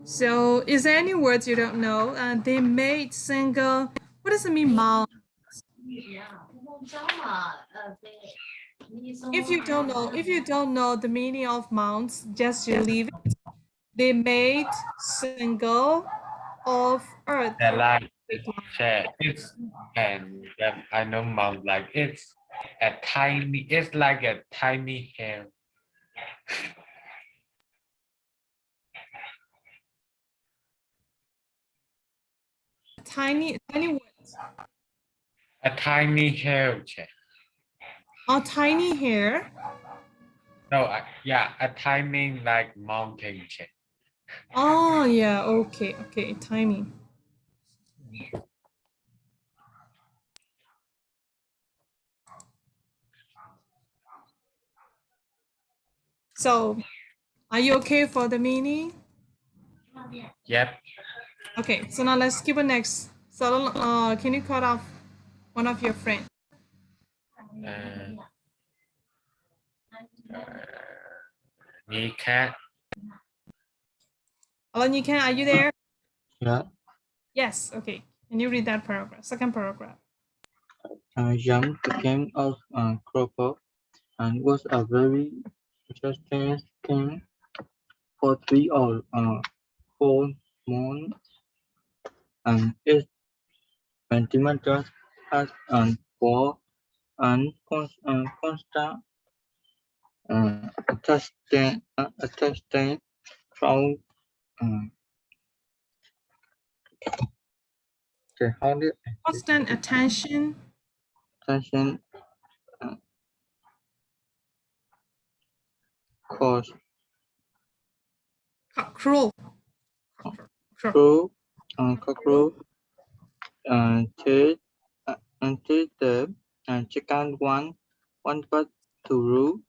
So, is there any words you don't know? They made single. What does it mean, mount? If you don't know the meaning of mounts, just you leave it. They made single of earth. They're like it's and I know mount like it's like a tiny hair. Tiny words. A tiny hair. Oh, tiny hair. No, yeah, a tiny like mountain. Oh, yeah. Okay. Tiny. So, are you okay for the meaning? Yep. Okay. So now let's skip it next. So, can you cut off one of your friends? Kneecap. Hello, Nikan, are you there? Yeah. Yes. Okay. Can you read that paragraph? Second paragraph. Young became of Cropper and was a very interesting king for 3 or 4 months, and its sentimental as and for and constant attesting from the holy Constant attention. attention cause Cruel. cruel till until the chicken one but to rule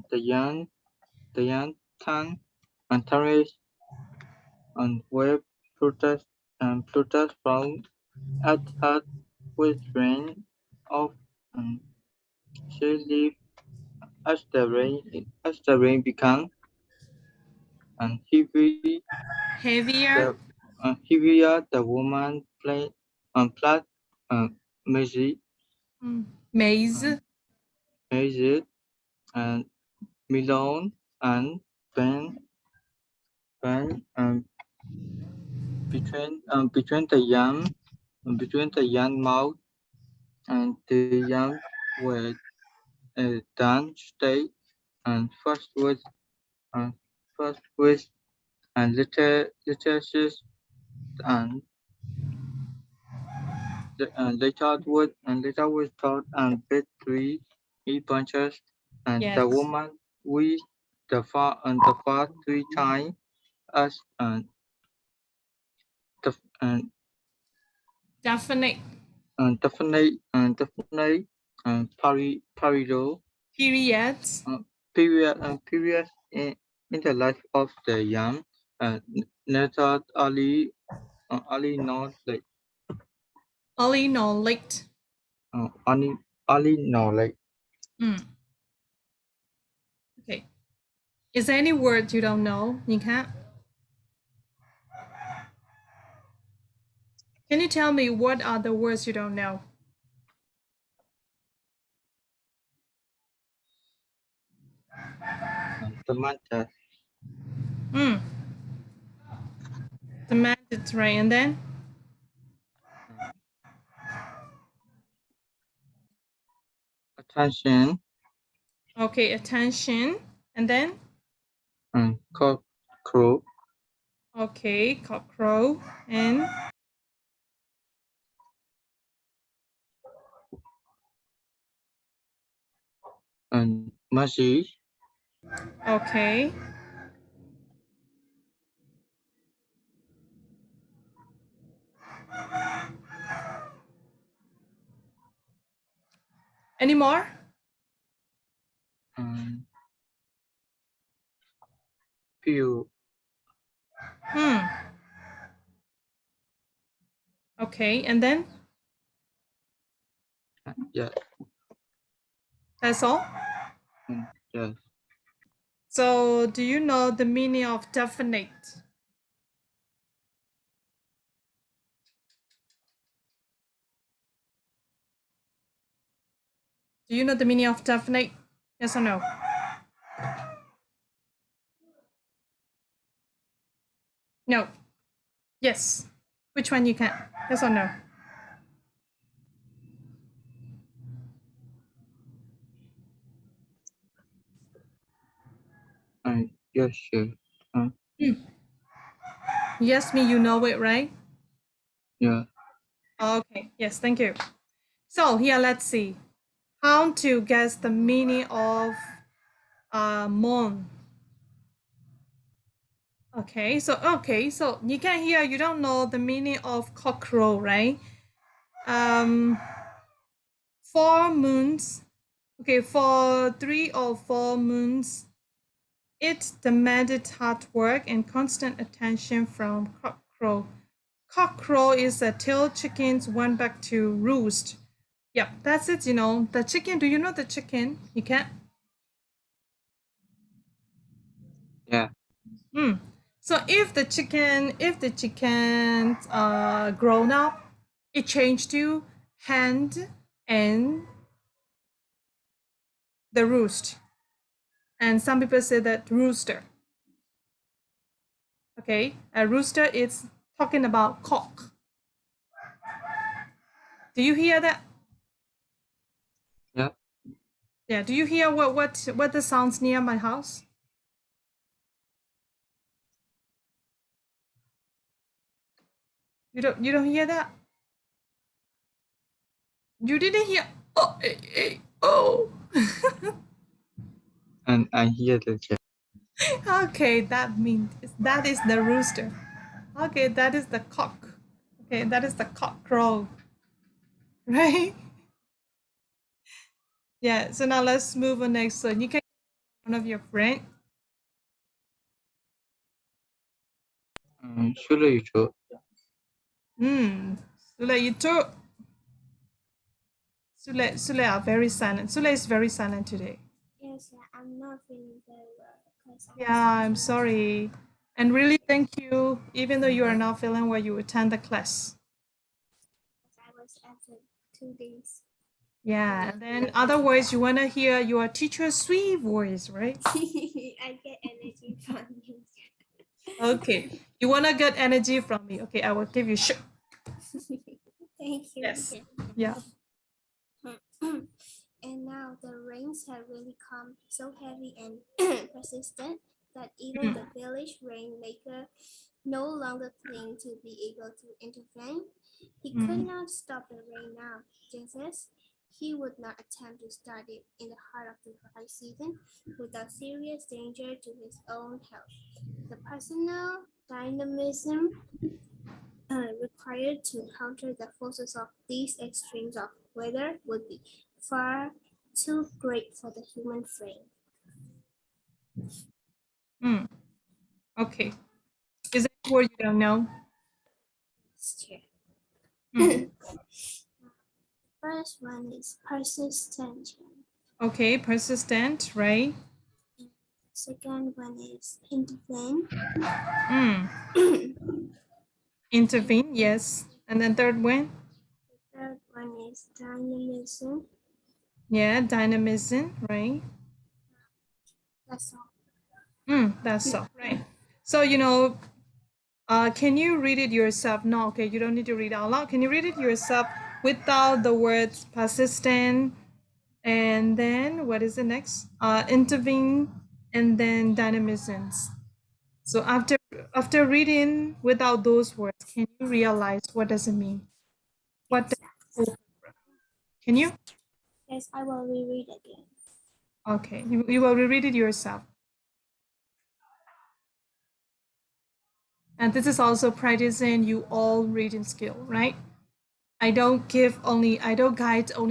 the young can and terrorists and were protest from at her with rain of she lived as the rain began and Heavier. heavier the woman played played music Maize. and melon and Ben between the young mouth and the young were done stay and first with and literature and later was taught and bit 3 bunches and Yes. the woman with the far 3 times as Definite. definitely parido Periods. period in the life of the young, not only not like Early nor late. only no like Okay. Is there any word you don't know? Can you tell me what are the words you don't know? the matter The mandatory, and then? attention Okay, attention, and then? crew Okay, cockcrow, and? and mercy Okay. Any more? few Okay, and then? yeah That's all? yes So, do you know the meaning of definite? Do you know the meaning of definite? Yes or no? No. Yes. Which one you can? Yes or no? yes sure Yes, me, you know it, right? yeah Okay. Yes, thank you. So here, let's see. How to guess the meaning of moon. Okay, so you can hear you don't know the meaning of cockcrow, right? 4 moons. Okay, for 3 or 4 moons, it demanded hard work and constant attention from cockcrow. Cockcrow is a till chickens went back to roost. Yep, that's it. You know the chicken. Do you know the chicken? You can't. yeah So if the chicken grown up, it changed to hen and the roost. And some people say that rooster. Okay, a rooster is talking about cock. Do you hear that? yeah Yeah. Do you hear what the sounds near my house? You don't hear that? You didn't hear? Oh, oh. and I hear the chat. Okay, that is the rooster. Okay, that is the cock. Okay, that is the cock crow. Right? Yeah, so now let's move on next. So you can one of your friend. Surely you Sule, you too. Sule are very silent. Sule is very silent today. Yes, I'm not feeling very well because Yeah, I'm sorry. And really thank you, even though you are not feeling well, you attend the class. I was absent 2 days. Yeah, and then otherwise you wanna hear your teacher's sweet voice, right? I get energy from you. Okay. You wanna get energy from me. Okay, I will give you shit. Thank you. Yes. Yeah. And now the rains have really come so heavy and persistent that even the village rainmaker no longer claimed to be able to intervene. He could not stop the rain now, just as he would not attempt to start it in the heart of the dry season without serious danger to his own health. The personal dynamism required to counter the forces of these extremes of weather would be far too great for the human frame. Okay. Is there a word you don't know? First one is persistent. Okay, persistent, right? Second one is intervene. Intervene, yes. And then third one? The third one is dynamism. Yeah, dynamism, right? That's all. That's all, right? So, can you read it yourself? No, okay, you don't need to read out loud. Can you read it yourself without the words persistent? And then what is the next? Intervene and then dynamisms. So after reading without those words, can you realize what does it mean? What does can you? Yes, I will reread again. Okay, you will reread it yourself. And this is also practicing you all reading skill, right? I don't guide only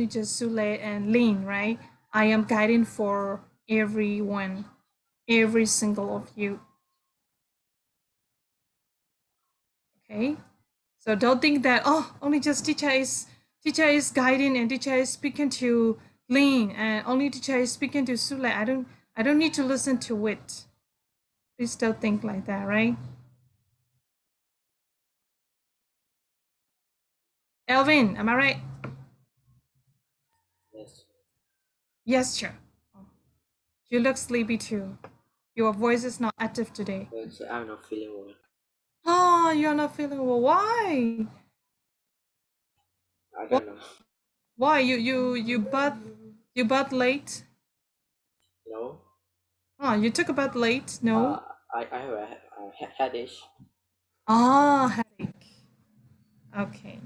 just Sule and Lin, right? I am guiding for everyone, every single of you. Okay, so don't think that only just teacher is guiding and teacher is speaking to Lin and only teacher is speaking to Sule. I don't need to listen to it. Please don't think like that, right? Elvin, am I right? Yes. Yes, sure. You look sleepy too. Your voice is not active today. Yes, I'm not feeling well. Oh, you're not feeling well. Why? I don't know. Why you bath late? No. Oh, you took a bath late? No. I have a headache. Headache. Okay.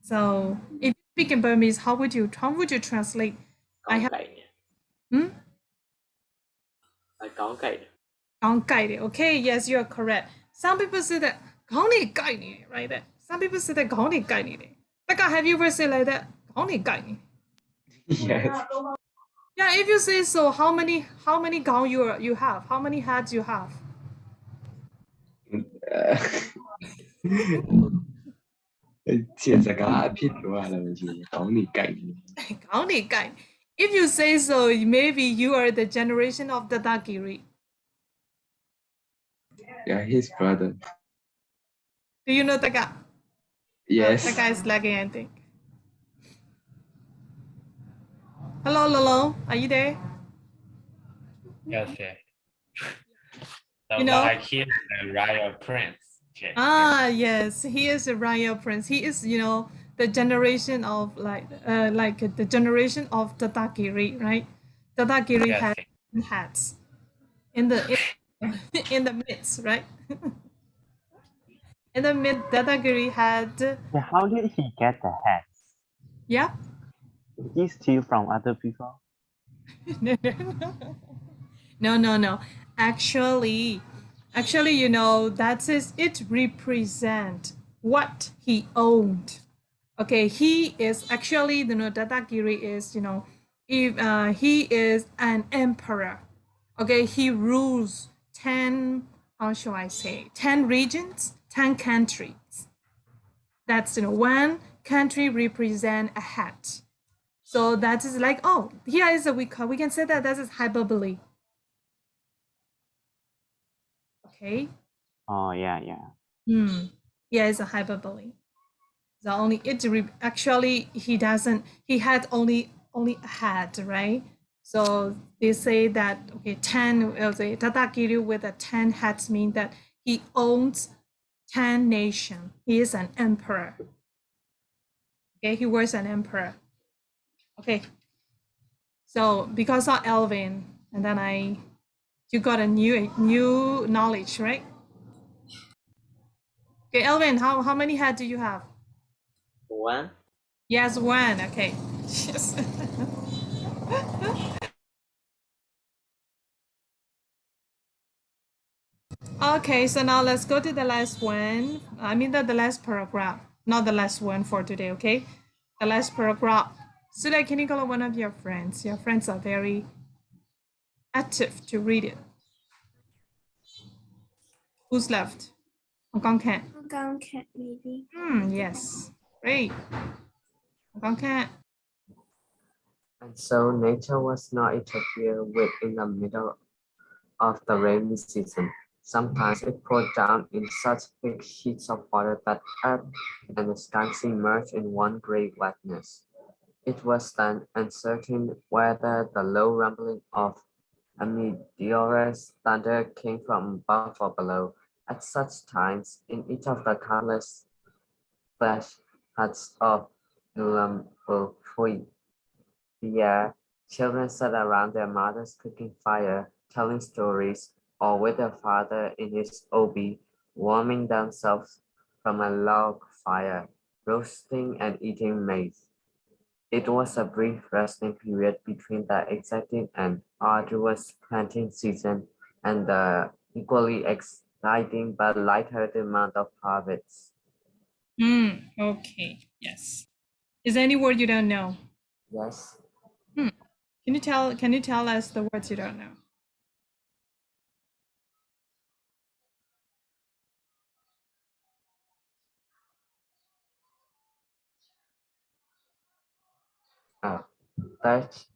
So if you speak in Burmese, how would you translate? I have I can't guide. Okay, yes, you are correct. Some people say that right? That some people say that have you ever said like that? Yes. Yeah, if you say so, how many gong you have? How many hats you have? If you say so, maybe you are the generation of the Dagiri. Yeah, his brother. Do you know Taga? Yes. Taga is lagging, I think. Hello, Lolo. Are you there? Yes, yes. So You know? like he's the royal prince. Okay. Yes, he is a royal prince. He is, the generation of like the generation of the Tatagiri, right? Tatagiri Yes, had yes. hats in the in the midst, right? In the mid, Tatagiri had. Yeah, how did he get the hats? Yeah. Did he steal from other people? No. Actually, that is it represent what he owned. Okay, he is actually, Tatagiri is, if he is an emperor. Okay, he rules 10, how shall I say, 10 regions, 10 countries. That's, one country represent a hat. So that is like, here is we can say that is hyperbole. Okay. Oh yeah. Yeah, it's a hyperbole. So only actually he had only a hat, right? So they say that okay, 10 say Tatagiri with a 10 hats mean that he owns 10 nations. He is an emperor. Okay, he was an emperor. Okay. So because of Elvin, and then you got a new knowledge, right? Okay, Elvin, how many hats do you have? One. Yes, one. Okay. Yes. Okay, so now let's go to the last one. I mean the last paragraph, not the last one for today, okay? The last paragraph. So like, can you call one of your friends? Your friends are very active to read it. Who's left? Hong Kong cat. Hong Kong cat, maybe. Yes. Great. Hong Kong cat. And so nature was not interfered with in the middle of the rainy season. Sometimes it poured down in such big sheets of water that earth and the sky merged in one great wetness. It was then uncertain whether the low rumbling of a meteorous thunder came from above or below. At such times, in each of the countless flash huts of innumerable children sat around their mother's cooking fire, telling stories, or with their father in his obi, warming themselves from a log fire, roasting and eating maize. It was a brief resting period between the exciting and arduous planting season and the equally exciting but lighthearted month of harvest. Okay. Yes. Is there any word you don't know? Yes. Can you tell us the words you don't know? Thatch,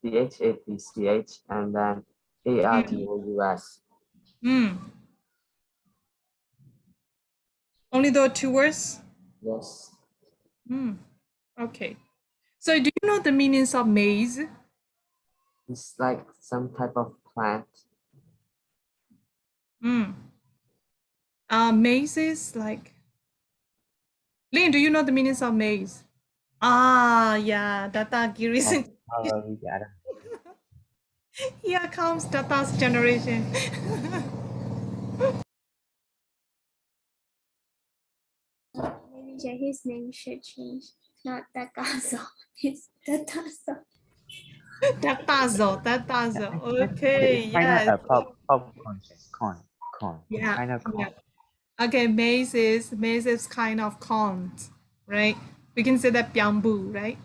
THAPCH, and then ARDOUS. Only those two words? Yes. Okay. So do you know the meanings of maize? It's like some type of plant. Maize is like. Lin, do you know the meanings of maize? Ah, yeah, Data Giri's. Here comes Data's generation. Maybe his name should change. Not Takazo. It's Tatazo. Datazo. Okay, yes. Corn. Yeah, Kind of corn. yeah. Okay, maize is kind of corn, right? We can say that bamboo, right?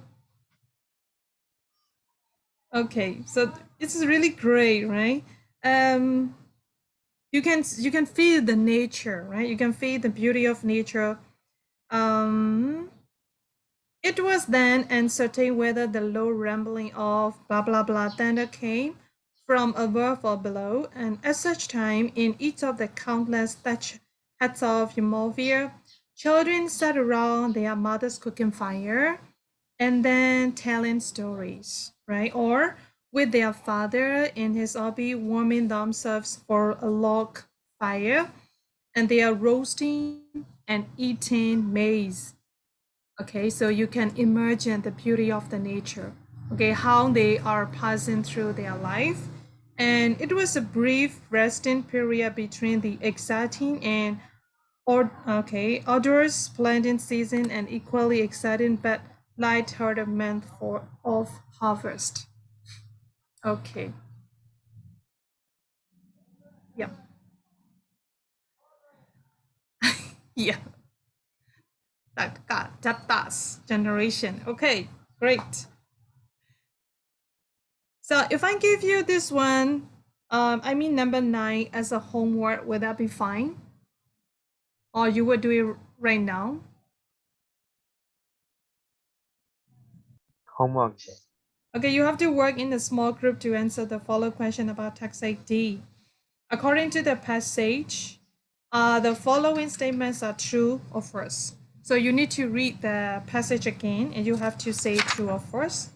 Okay, so it's really great, right? You can feel the nature, right? You can feel the beauty of nature. It was then uncertain whether the low rumbling of blah blah blah thunder came from above or below, and at such time, in each of the countless thatched huts of Umovia, children sat around their mother's cooking fire and then telling stories, right? Or with their father in his hobby warming themselves for a log fire, and they are roasting and eating maize. Okay, so you can imagine the beauty of the nature. Okay, how they are passing through their life. And it was a brief resting period between the exciting and outdoors planting season and equally exciting but light-hearted month of harvest. Okay. Yeah. Yeah. That's generation. Okay, great. So if I give you this one, I mean number 9 as a homework, would that be fine? Or you would do it right now? Homework. Okay, you have to work in a small group to answer the following question about text D. According to the passage, the following statements are true or false. So you need to read the passage again and you have to say true or false.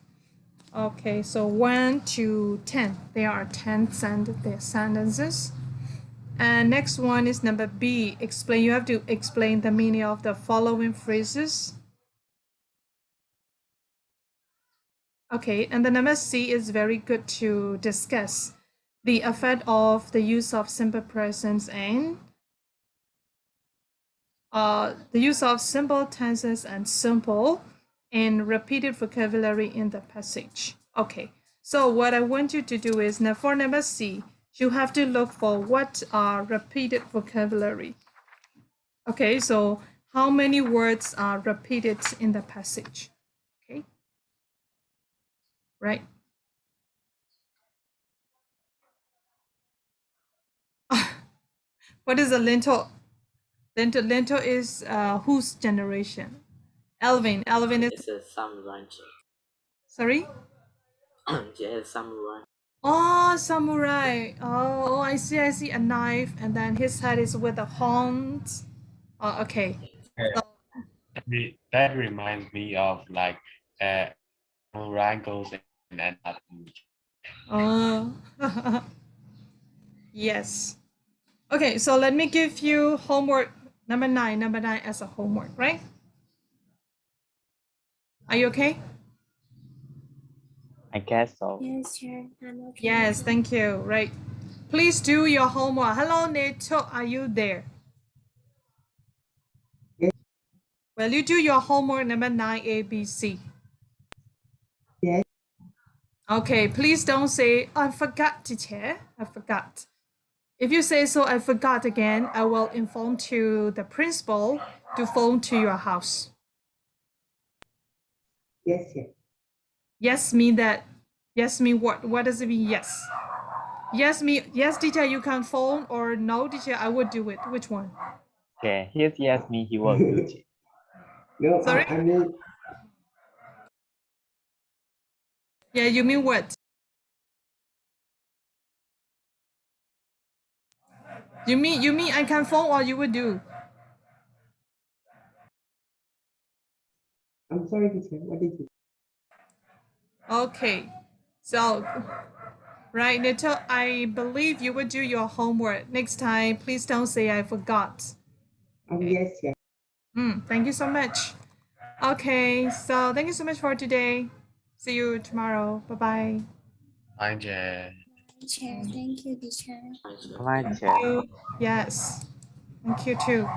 Okay, so 1 to 10. There are 10 sentences. And next one is number B. Explain. You have to explain the meaning of the following phrases. Okay, and the number C is very good to discuss the effect of the use of simple presence and the use of simple tenses and simple and repeated vocabulary in the passage. Okay, so what I want you to do is now for number C, you have to look for what are repeated vocabulary. Okay, so how many words are repeated in the passage? Okay, right? What is a lentil? Lentil is whose generation? Alvin is. It's a samurai. Sorry. Yeah, samurai. Oh, samurai. Oh, I see. I see a knife, and then his head is with the horns. Oh, okay. So, That reminds me of like wrangles in another movie. oh. Yes. Okay, so let me give you homework number 9. Number 9 as a homework, right? Are you okay? I guess so. Yes, sure. I'm okay. Yes, thank you. Right. Please do your homework. Hello, Neto. Are you there? Yes. Will you do your homework number 9, A, B, C? Yes. Okay, please don't say, I forgot, teacher. I forgot. If you say so, I forgot again, I will inform to the principal to phone to your house. Yes, sir. Yes mean that. Yes mean what? What does it mean? Yes. Yes mean yes, teacher, you can phone, or no, teacher, I would do it. Which one? Okay, here's yes me, he will do it. No, Sorry? I mean, Yeah, you mean what? You mean I can phone or you would do? I'm sorry, teacher. What did you? Okay. So right, Neto, I believe you would do your homework. Next time, please don't say I forgot. Yes, sir. Thank you so much. Okay, so thank you so much for today. See you tomorrow. Bye-bye. Bye, Jen. Teacher, thank you, teacher. Bye, Thank teacher. you. Yes. Thank you too.